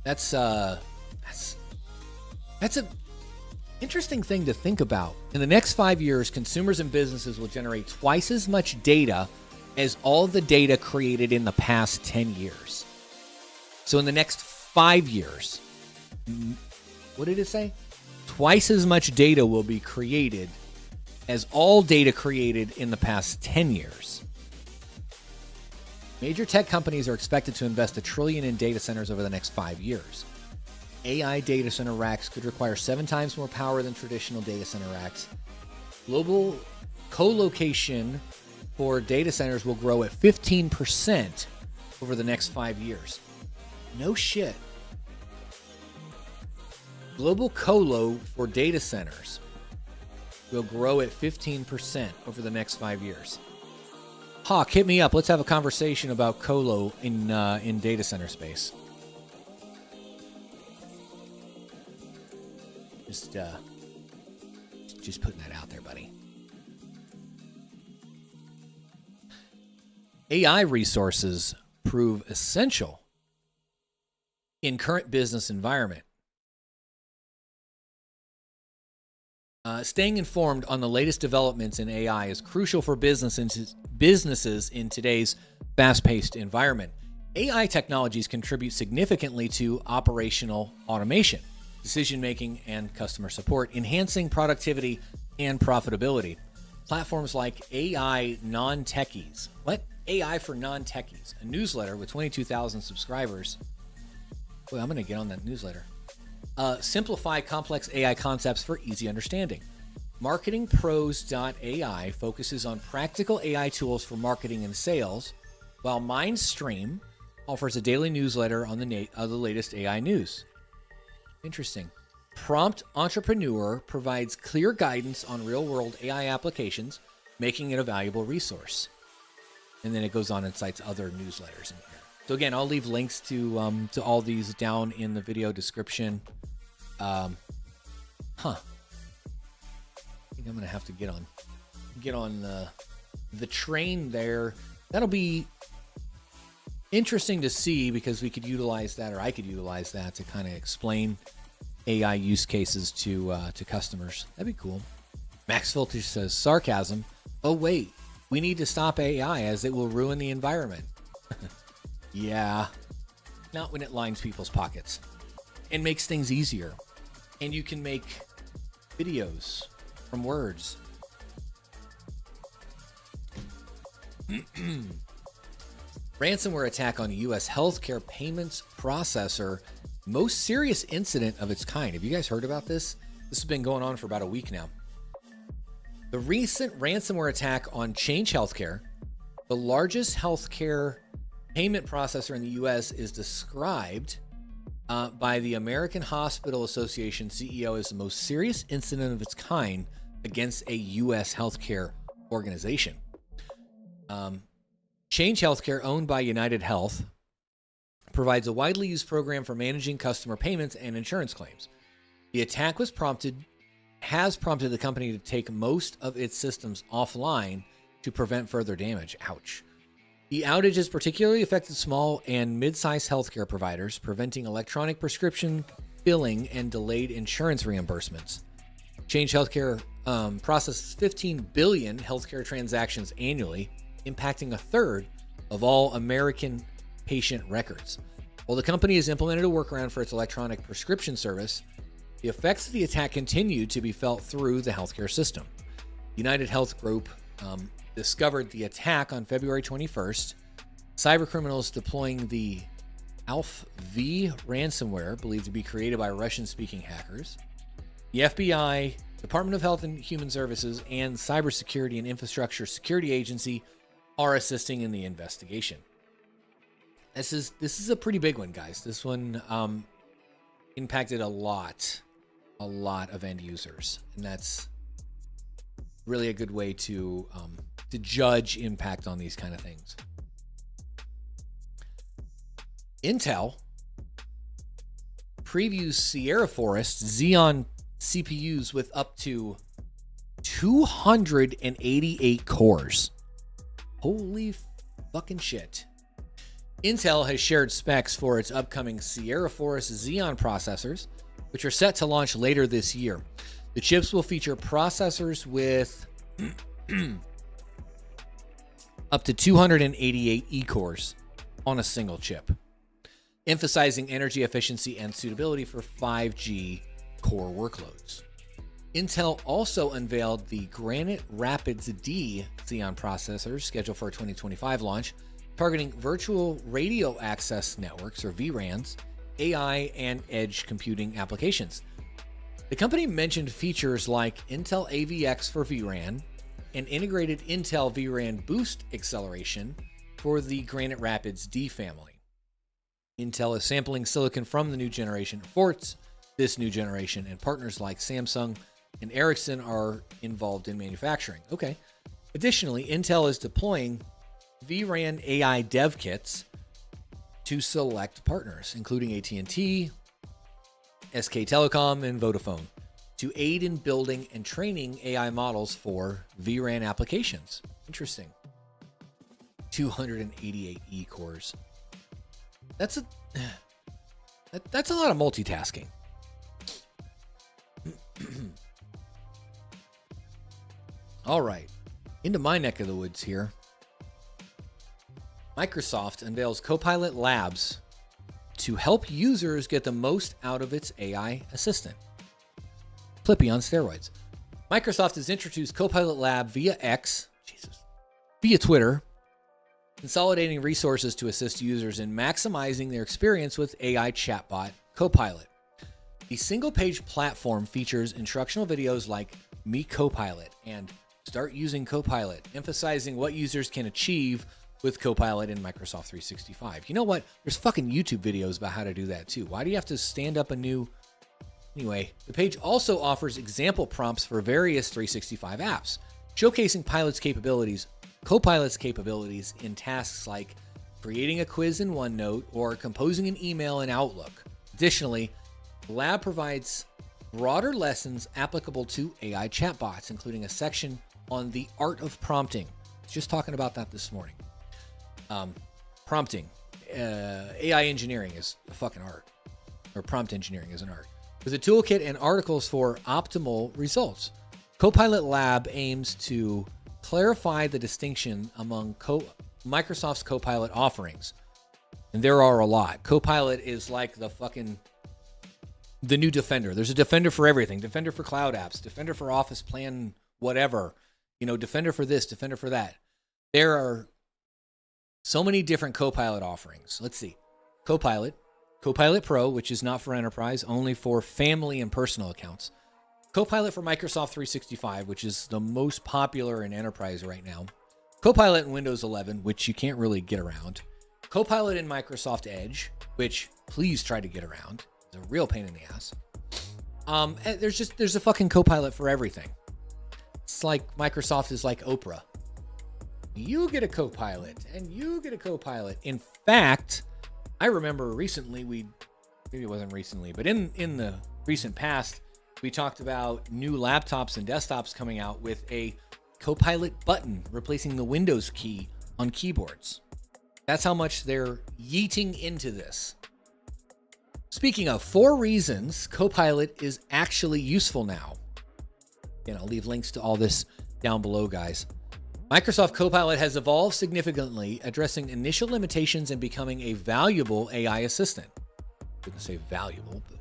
That's an interesting thing to think about. In the next 5 years, consumers and businesses will generate twice as much data as all the data created in the past 10 years. So in the next 5 years, what did it say? Twice as much data will be created as all data created in the past 10 years. Major tech companies are expected to invest $1 trillion in data centers over the next 5 years. AI data center racks could require 7 times more power than traditional data center racks. Global co-location for data centers will grow at 15% over the next 5 years. No shit. Global colo for data centers will grow at 15% over the next 5 years. Hawk, hit me up. Let's have a conversation about colo in data center space. Just putting that out there, buddy. AI resources prove essential in current business environment. Staying informed on the latest developments in AI is crucial for businesses in today's fast-paced environment. AI technologies contribute significantly to operational automation, decision-making, and customer support, enhancing productivity and profitability. Platforms like AI Non-Techies, AI for Non-Techies, a newsletter with 22,000 subscribers. Boy, I'm going to get on that newsletter. Simplify complex AI concepts for easy understanding. MarketingPros.ai focuses on practical AI tools for marketing and sales, while Mindstream offers a daily newsletter on the latest AI news. Interesting. Prompt Entrepreneur provides clear guidance on real-world AI applications, making it a valuable resource. And then it goes on and cites other newsletters in here. So again, I'll leave links to all these down in the video description. I think I'm gonna have to get on the train there. That'll be interesting to see, because we could utilize that, or I could utilize that to kind of explain AI use cases to customers. That'd be cool. Max Filter says sarcasm. Oh wait, we need to stop AI as it will ruin the environment. Yeah, not when it lines people's pockets and makes things easier. And you can make videos from words. Ransomware attack on U.S. healthcare payments processor. Most serious incident of its kind. Have you guys heard about this? This has been going on for about a week now. The recent ransomware attack on Change Healthcare, the largest healthcare payment processor in the U.S., is described by the American Hospital Association CEO as the most serious incident of its kind against a U.S. healthcare organization. Change Healthcare, owned by United Health, provides a widely used program for managing customer payments and insurance claims. The attack has prompted the company to take most of its systems offline to prevent further damage. Ouch. The outage has particularly affected small and mid-sized healthcare providers, preventing electronic prescription billing and delayed insurance reimbursements. Change Healthcare processes 15 billion healthcare transactions annually, impacting a third of all American patient records. While the company has implemented a workaround for its electronic prescription service, the effects of the attack continue to be felt through the healthcare system. United Health Group discovered the attack on February 21st. Cybercriminals deploying the ALF-V ransomware, believed to be created by Russian-speaking hackers. The FBI, Department of Health and Human Services, and Cybersecurity and Infrastructure Security Agency are assisting in the investigation. This is a pretty big one, guys. This one impacted a lot of end users, and that's really a good way to judge impact on these kind of things. Intel previews Sierra Forest Xeon CPUs with up to 288 cores. Holy fucking shit. Intel has shared specs for its upcoming Sierra Forest Xeon processors, which are set to launch later this year. The chips will feature processors with up to 288 E-cores on a single chip, emphasizing energy efficiency and suitability for 5G core workloads. Intel also unveiled the Granite Rapids D Xeon processors scheduled for a 2025 launch, targeting virtual radio access networks, or VRANs, AI, and edge computing applications. The company mentioned features like Intel AVX for VRAN and integrated Intel VRAN boost acceleration for the Granite Rapids D family. Intel is sampling silicon from the new generation for this new generation, and partners like Samsung and Ericsson are involved in manufacturing. Okay. Additionally, Intel is deploying VRAN AI dev kits to select partners, including AT&T, SK Telecom, and Vodafone, to aid in building and training AI models for VRAN applications. Interesting. 288 E-cores. That's a lot of multitasking. All right, into my neck of the woods here. Microsoft unveils Copilot Labs to help users get the most out of its AI assistant. Clippy on steroids. Microsoft has introduced Copilot Lab via Twitter, consolidating resources to assist users in maximizing their experience with AI chatbot Copilot. The single-page platform features instructional videos like Meet Copilot and Start Using Copilot, emphasizing what users can achieve with Copilot in Microsoft 365. You know what? There's fucking YouTube videos about how to do that too. Why do you have to stand up a new... Anyway, the page also offers example prompts for various 365 apps, showcasing Copilot's capabilities in tasks like creating a quiz in OneNote or composing an email in Outlook. Additionally, the lab provides broader lessons applicable to AI chatbots, including a section on the art of prompting. I was just talking about that this morning. Prompting. AI engineering is a fucking art. Or prompt engineering is an art. With a toolkit and articles for optimal results. Copilot Lab aims to clarify the distinction among Microsoft's Copilot offerings. And there are a lot. Copilot is like the new Defender. There's a Defender for everything. Defender for cloud apps. Defender for Office Plan, whatever. Defender for this, Defender for that. There are so many different Copilot offerings. Let's see. Copilot Pro, which is not for enterprise, only for family and personal accounts. Copilot for Microsoft 365, which is the most popular in enterprise right now. Copilot in Windows 11, which you can't really get around. Copilot in Microsoft Edge, which please try to get around. It's a real pain in the ass. There's a fucking Copilot for everything. It's like Microsoft is like Oprah. You get a Copilot, and you get a Copilot. In fact, I remember recently, maybe it wasn't recently, but in the recent past, we talked about new laptops and desktops coming out with a Copilot button replacing the Windows key on keyboards. That's how much they're yeeting into this. Speaking of 4 reasons Copilot is actually useful now. And I'll leave links to all this down below, guys. Microsoft Copilot has evolved significantly, addressing initial limitations and becoming a valuable AI assistant. I wouldn't say valuable, but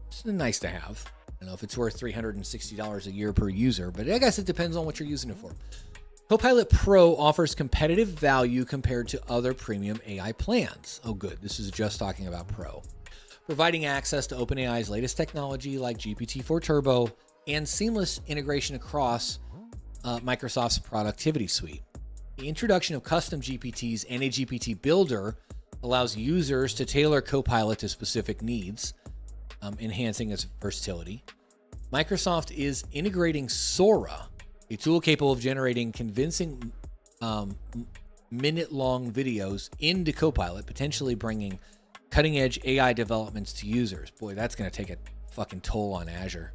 it's nice to have. I don't know if it's worth $360 a year per user, but I guess it depends on what you're using it for. Copilot Pro offers competitive value compared to other premium AI plans. Oh, good. This is just talking about Pro. Providing access to OpenAI's latest technology like GPT-4 Turbo and seamless integration across Microsoft's productivity suite. The introduction of custom GPTs and a GPT builder allows users to tailor Copilot to specific needs, enhancing its versatility. Microsoft is integrating Sora, a tool capable of generating convincing minute-long videos into Copilot, potentially bringing cutting-edge AI developments to users. Boy, that's going to take a fucking toll on Azure.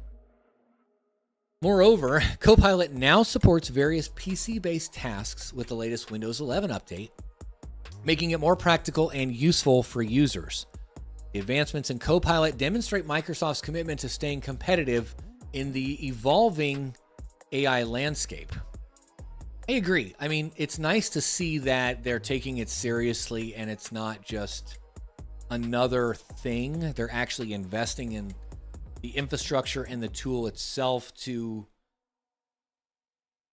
Moreover, Copilot now supports various PC-based tasks with the latest Windows 11 update, making it more practical and useful for users. The advancements in Copilot demonstrate Microsoft's commitment to staying competitive in the evolving AI landscape. I agree. I mean, it's nice to see that they're taking it seriously and it's not just another thing. They're actually investing in the infrastructure and the tool itself to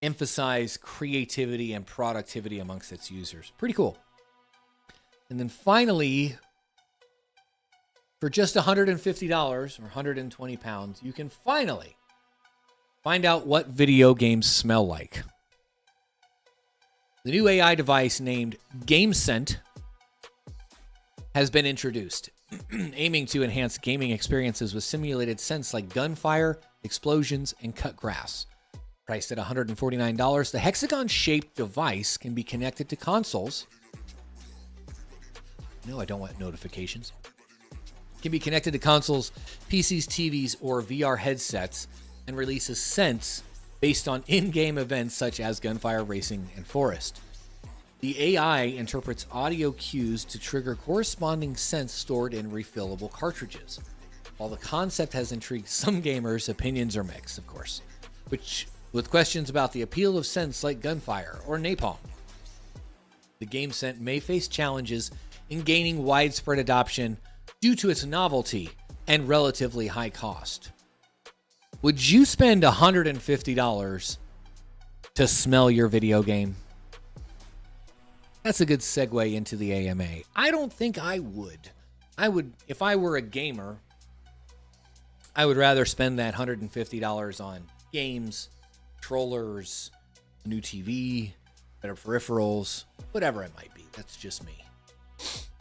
emphasize creativity and productivity amongst its users. Pretty cool. And then finally, for just $150 or 120 pounds, you can finally find out what video games smell like. The new AI device named GameScent has been introduced, aiming to enhance gaming experiences with simulated scents like gunfire, explosions, and cut grass. Priced at $149, the hexagon-shaped device can be connected to consoles. No, I don't want notifications. Can be connected to consoles, PCs, TVs, or VR headsets, and releases scents based on in-game events such as gunfire, racing, and forest. The AI interprets audio cues to trigger corresponding scents stored in refillable cartridges. While the concept has intrigued some gamers, opinions are mixed, of course, with questions about the appeal of scents like gunfire or napalm. The GameScent may face challenges in gaining widespread adoption due to its novelty and relatively high cost. Would you spend $150 to smell your video game? That's a good segue into the AMA. I don't think I would. If I were a gamer, I would rather spend that $150 on games, controllers, a new TV, better peripherals, whatever it might be. That's just me.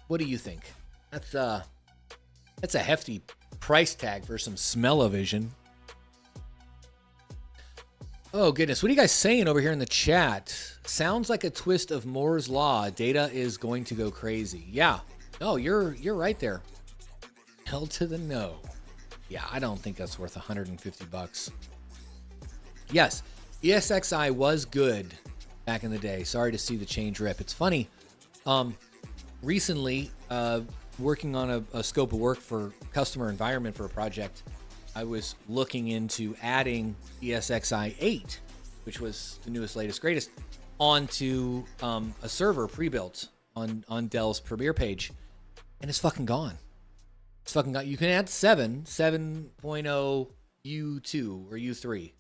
What do you think? That's a hefty price tag for some smell-o-vision. Oh, goodness. What are you guys saying over here in the chat? Sounds like a twist of Moore's Law. Data is going to go crazy. Yeah. No, you're right there. Hell to the no. Yeah, I don't think that's worth $150. Yes, ESXi was good back in the day. Sorry to see the change rip. It's funny. Recently, working on a scope of work for customer environment for a project, I was looking into adding ESXi 8, which was the newest, latest, greatest, onto a server pre-built on Dell's Premiere page, and it's fucking gone. It's fucking gone. You can add 7.0 U2 or U3.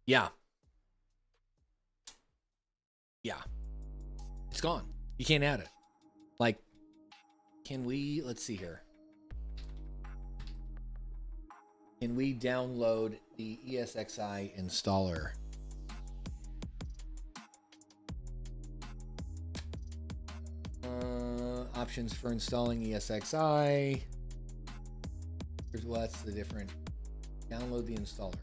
Yeah. It's gone. You can't add it. Like, let's see here. Can we download the ESXi installer? Options for installing ESXi. Here's what's the different. Download the installer.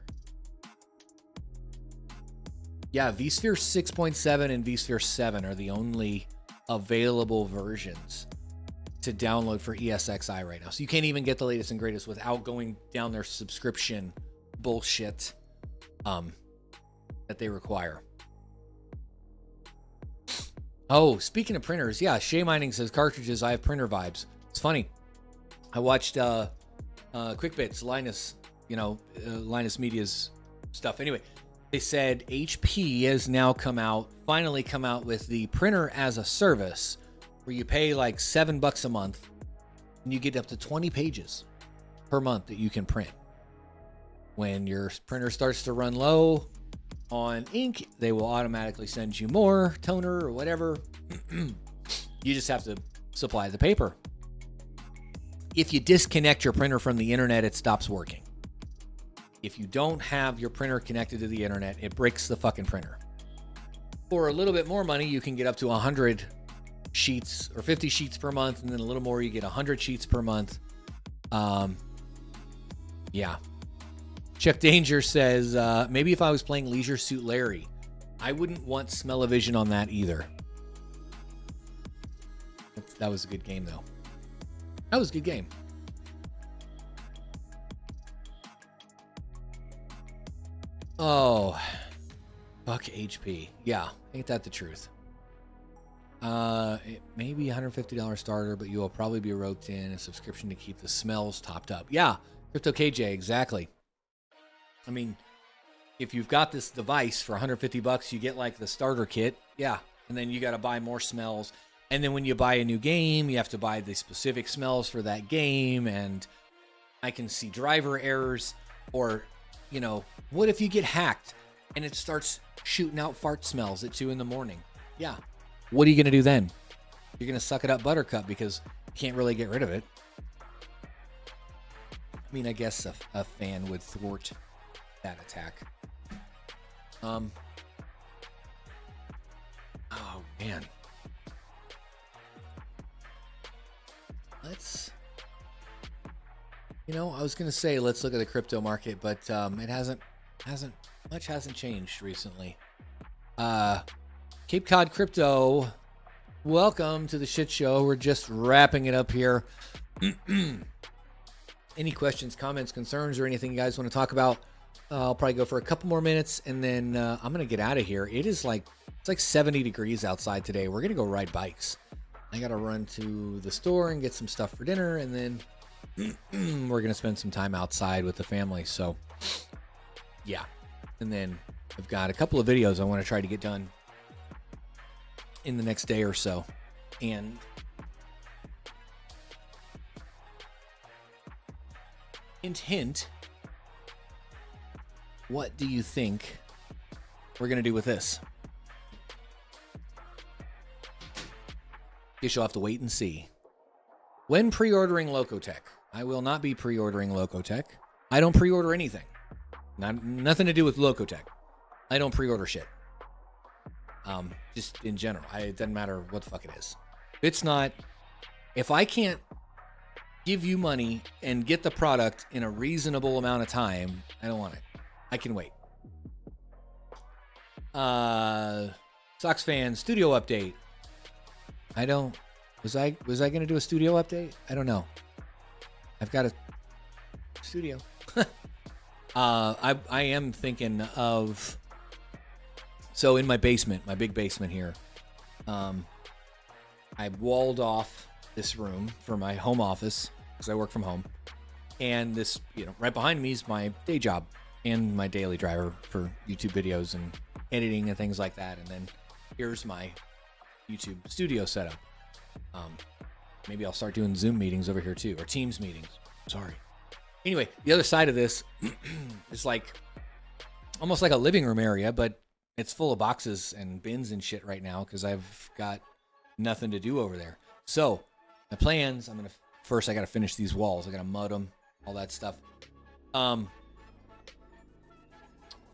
Yeah, vSphere 6.7 and vSphere 7 are the only available versions to download for ESXi right now. So you can't even get the latest and greatest without going down their subscription bullshit that they require. Oh, speaking of printers, yeah, Shea Mining says cartridges, I have printer vibes. It's funny. I watched QuickBits, Linus Linus Media's stuff. Anyway, they said HP has now finally come out with the printer as a service, where you pay like $7 a month and you get up to 20 pages per month that you can print. When your printer starts to run low on ink, they will automatically send you more toner or whatever. You just have to supply the paper. If you disconnect your printer from the internet, it stops working. If you don't have your printer connected to the internet, it breaks the fucking printer. For a little bit more money, you can get up to 100 sheets or 50 sheets per month, and then a little more, you get 100 sheets per month. Yeah. Chuck Danger says, maybe if I was playing Leisure Suit Larry, I wouldn't want smell-o-vision on that either. That was a good game, though. That was a good game. Oh, fuck HP. Yeah, ain't that the truth? It may be $150 starter, but you will probably be roped in a subscription to keep the smells topped up. Yeah, Crypto KJ, exactly. I mean, if you've got this device for $150, you get like the starter kit. Yeah, and then you got to buy more smells. And then when you buy a new game, you have to buy the specific smells for that game. And I can see driver errors, or, what if you get hacked and it starts shooting out fart smells at 2 a.m? Yeah. What are you going to do then? You're going to suck it up buttercup because you can't really get rid of it. I mean, I guess a fan would thwart that attack. Oh, man. I was going to say, let's look at the crypto market, but much hasn't changed recently. Cape Cod Crypto, welcome to the shit show. We're just wrapping it up here. Any questions, comments, concerns, or anything you guys want to talk about? I'll probably go for a couple more minutes, and then I'm going to get out of here. It's like 70 degrees outside today. We're going to go ride bikes. I got to run to the store and get some stuff for dinner, and then we're going to spend some time outside with the family. So, yeah. And then I've got a couple of videos I want to try to get done in the next day or so. And hint, what do you think we're going to do with this? Guess you'll have to wait and see. When pre-ordering Locotech, I will not be pre-ordering Locotech. I don't pre-order anything. Nothing to do with Locotech. I don't pre-order shit. Just in general. It doesn't matter what the fuck it is. If I can't give you money and get the product in a reasonable amount of time, I don't want it. I can wait. Sox fan studio update. Was I going to do a studio update? I don't know. I've got a studio. I am thinking of, so in my basement, my big basement here, I walled off this room for my home office because I work from home. And this, right behind me is my day job and my daily driver for YouTube videos and editing and things like that. And then here's my YouTube studio setup. Maybe I'll start doing Zoom meetings over here too, or Teams meetings. Sorry. Anyway, the other side of this is like almost like a living room area, but it's full of boxes and bins and shit right now because I've got nothing to do over there. So my plans, first I got to finish these walls. I got to mud them, all that stuff.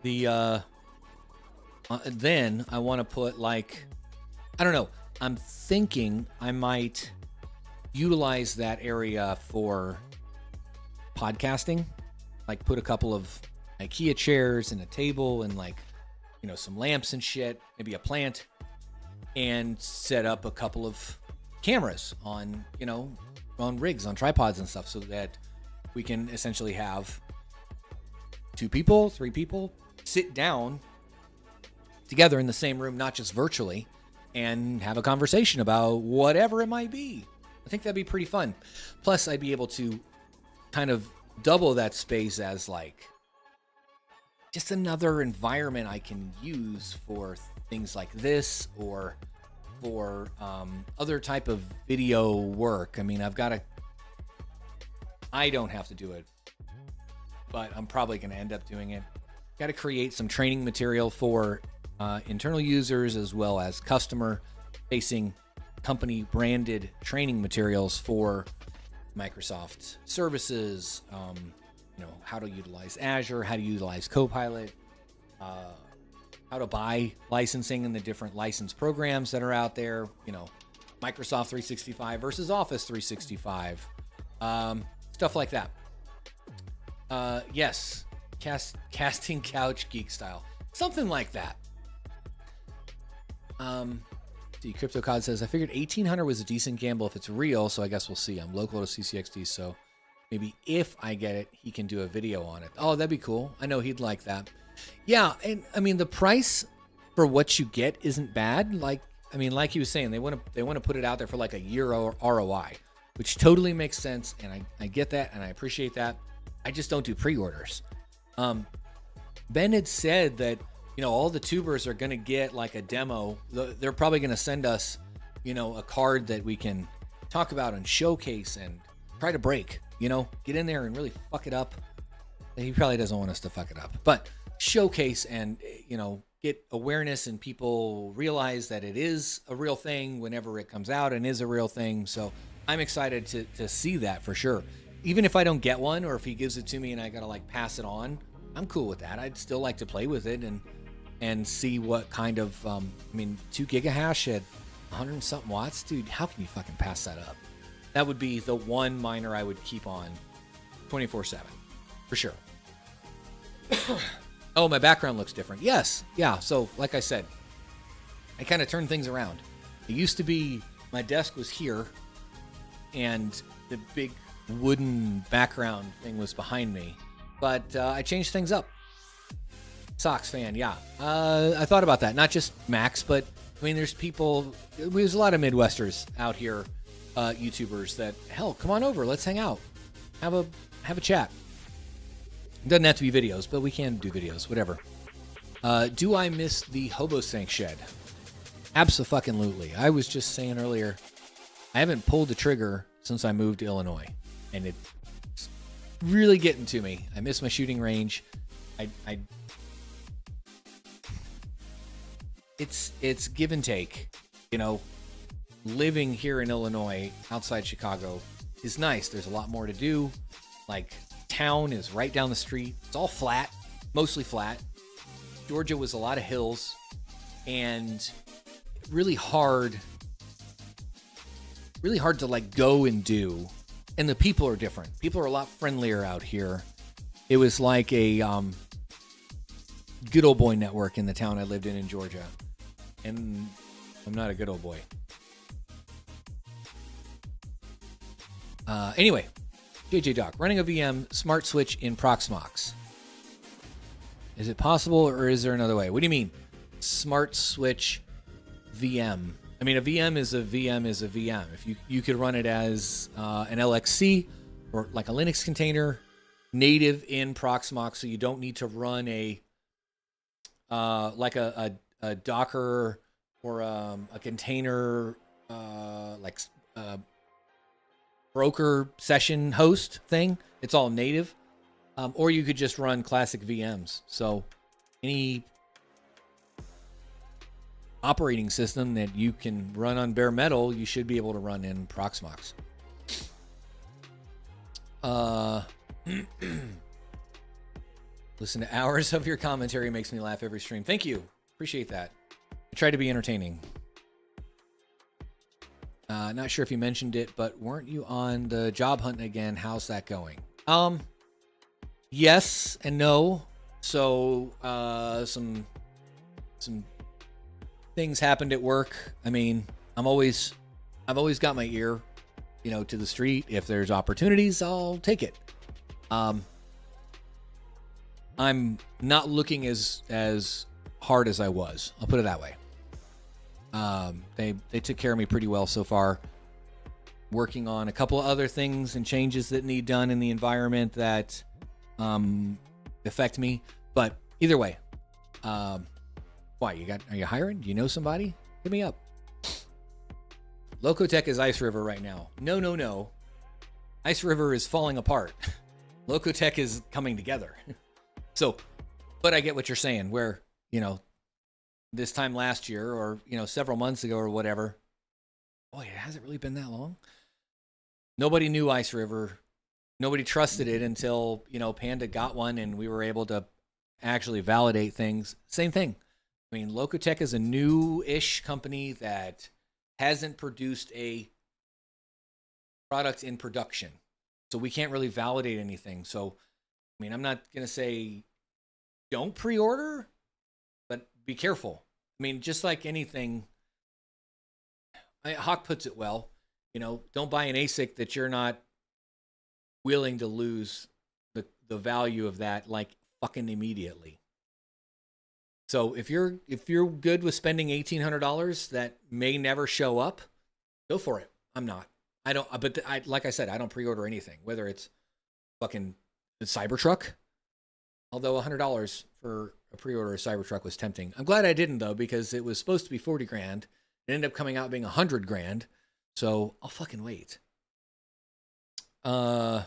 Then I want to put I don't know. I'm thinking I might utilize that area for podcasting, put a couple of IKEA chairs and a table and some lamps and shit, maybe a plant, and set up a couple of cameras on rigs, on tripods and stuff, so that we can essentially have 2 people, 3 people sit down together in the same room, not just virtually, and have a conversation about whatever it might be. I think that'd be pretty fun. Plus, I'd be able to kind of double that space as like just another environment I can use for things like this or for other type of video work. I mean, I don't have to do it, but I'm probably going to end up doing it. Got to create some training material for internal users as well as customer facing company branded training materials for Microsoft services, how to utilize Azure, how to utilize Copilot, how to buy licensing in the different license programs that are out there, Microsoft 365 versus Office 365, stuff like that. Yes, casting couch geek style, something like that. CryptoCod says, I figured 1800 was a decent gamble if it's real, so I guess we'll see. I'm local to CCXD, so maybe if I get it, he can do a video on it. Oh, that'd be cool. I know he'd like that. Yeah, and I mean the price for what you get isn't bad. Like he was saying, they want to put it out there for like a year ROI, which totally makes sense, and I get that and I appreciate that. I just don't do pre-orders. Ben had said that all the tubers are going to get like a demo. They're probably going to send us, a card that we can talk about and showcase and try to break, get in there and really fuck it up. He probably doesn't want us to fuck it up, but showcase and, get awareness and people realize that it is a real thing whenever it comes out and is a real thing. So I'm excited to see that for sure. Even if I don't get one or if he gives it to me and I got to like pass it on, I'm cool with that. I'd still like to play with it and see what kind of 2 gigahash at 100 and something watts, dude. How can you fucking pass that up? That would be the one miner I would keep on 24/7 for sure. Oh, my background looks different. Yes, yeah. So like I said, I kind of turned things around. It used to be my desk was here and the big wooden background thing was behind me, but I changed things up. Sox fan, yeah. I thought about that. Not just Max, but there's a lot of Midwesters out here, YouTubers that, hell, come on over, let's hang out, have a chat. It doesn't have to be videos, but we can do videos, whatever. Do I miss the Hobosank shed? Abso-fucking-lutely. I was just saying earlier, I haven't pulled the trigger since I moved to Illinois, and it's really getting to me. I miss my shooting range. It's give and take, living here in Illinois outside Chicago is nice. There's a lot more to do. Like, town is right down the street. It's all flat, mostly flat. Georgia was a lot of hills and really hard to like go and do. And the people are different. People are a lot friendlier out here. It was like a good old boy network in the town I lived in Georgia. And I'm not a good old boy. Anyway, JJ Doc, running a VM smart switch in Proxmox. Is it possible or is there another way? What do you mean? Smart switch VM. I mean, a VM is a VM is a VM. If you could run it as an LXC or like a Linux container native in Proxmox, so you don't need to run a Docker or a container like broker session host thing. It's all native. Or you could just run classic VMs. So any operating system that you can run on bare metal, you should be able to run in Proxmox. Listen to hours of your commentary makes me laugh every stream. Thank you. Appreciate that. I try to be entertaining. Not sure if you mentioned it, but weren't you on the job hunt again? How's that going? Yes and no. So some things happened at work. I mean, I've always got my ear, to the street. If there's opportunities, I'll take it. I'm not looking as hard as I was. I'll put it that way. They took care of me pretty well so far working on a couple of other things and changes that need done in the environment that affect me. But either way, why are you hiring? Do you know somebody? Hit me up. Locotech is Ice River right now. No. Ice River is falling apart. Locotech is coming together. So, but I get what you're saying, where, this time last year or, several months ago or whatever. Boy, has it really been that long? Nobody knew Ice River. Nobody trusted it until, Panda got one and we were able to actually validate things. Same thing. I mean, Locotech is a new-ish company that hasn't produced a product in production. So we can't really validate anything. So, I mean, I'm not going to say don't pre-order, but be careful. I mean, just like anything, Hawk puts it well, don't buy an ASIC that you're not willing to lose the value of that like fucking immediately. So if you're good with spending $1,800 that may never show up, go for it. I'm not. I don't. But like I said, I don't pre-order anything, whether it's fucking the Cybertruck. Although $100 for a pre-order of Cybertruck was tempting. I'm glad I didn't though, because it was supposed to be 40 grand. It ended up coming out being 100 grand. So I'll fucking wait. Don't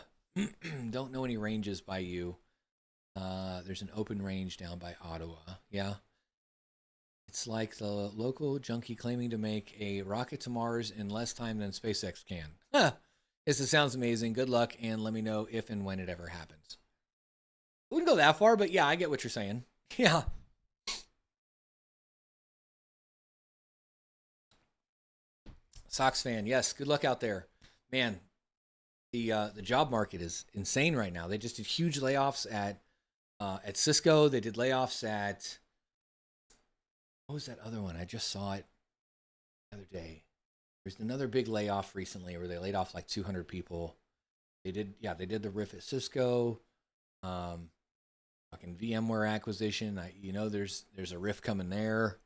know any ranges by you. There's an open range down by Ottawa. Yeah. It's like the local junkie claiming to make a rocket to Mars in less time than SpaceX can. Yes, it sounds amazing. Good luck, and let me know if and when it ever happens. I wouldn't go that far, but yeah, I get what you're saying. Yeah. Sox fan, yes. Good luck out there, man. The job market is insane right now. They just did huge layoffs at Cisco. They did layoffs at, what was that other one? I just saw it the other day. There's another big layoff recently where they laid off like 200 people. They did the riff at Cisco. Fucking VMware acquisition. There's a riff coming there.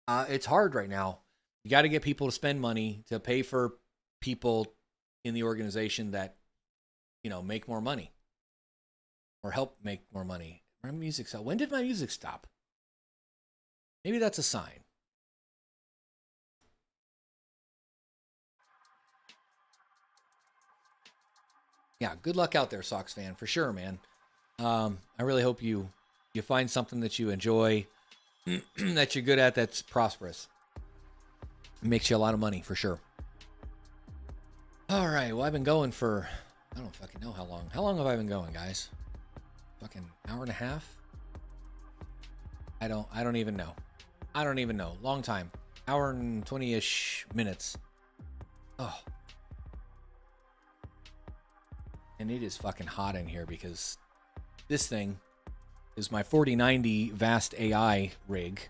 It's hard right now. You got to get people to spend money to pay for people in the organization that, make more money or help make more money. My music stop. When did my music stop? Maybe that's a sign. Yeah, good luck out there, Sox fan, for sure, man. I really hope you find something that you enjoy, that you're good at, that's prosperous. It makes you a lot of money, for sure. All right, well, I've been going for, I don't fucking know how long. How long have I been going, guys? Fucking hour and a half? I don't even know. I don't even know. Long time. Hour and 20-ish minutes. Oh. And it is fucking hot in here because this thing is my 4090 Vast AI rig.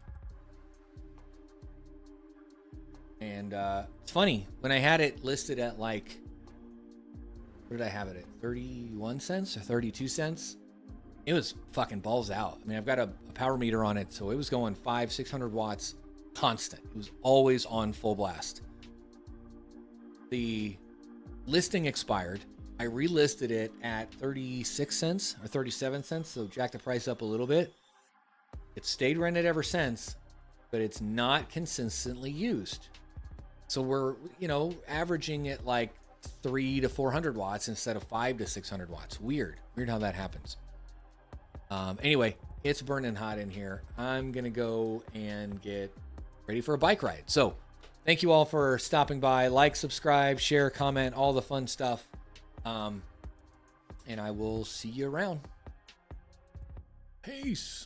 And it's funny, when I had it listed at like, what did I have it at? 31 cents or 32 cents? It was fucking balls out. I mean, I've got a power meter on it, so it was going 500-600 watts constant. It was always on full blast. The listing expired. I relisted it at 36 cents or 37 cents, so jacked the price up a little bit. It's stayed rented ever since, but it's not consistently used. So we're, averaging it like 300 to 400 watts instead of 500 to 600 watts. Weird how that happens. Anyway, it's burning hot in here. I'm going to go and get ready for a bike ride. So thank you all for stopping by. Like, subscribe, share, comment, all the fun stuff. And I will see you around. Peace.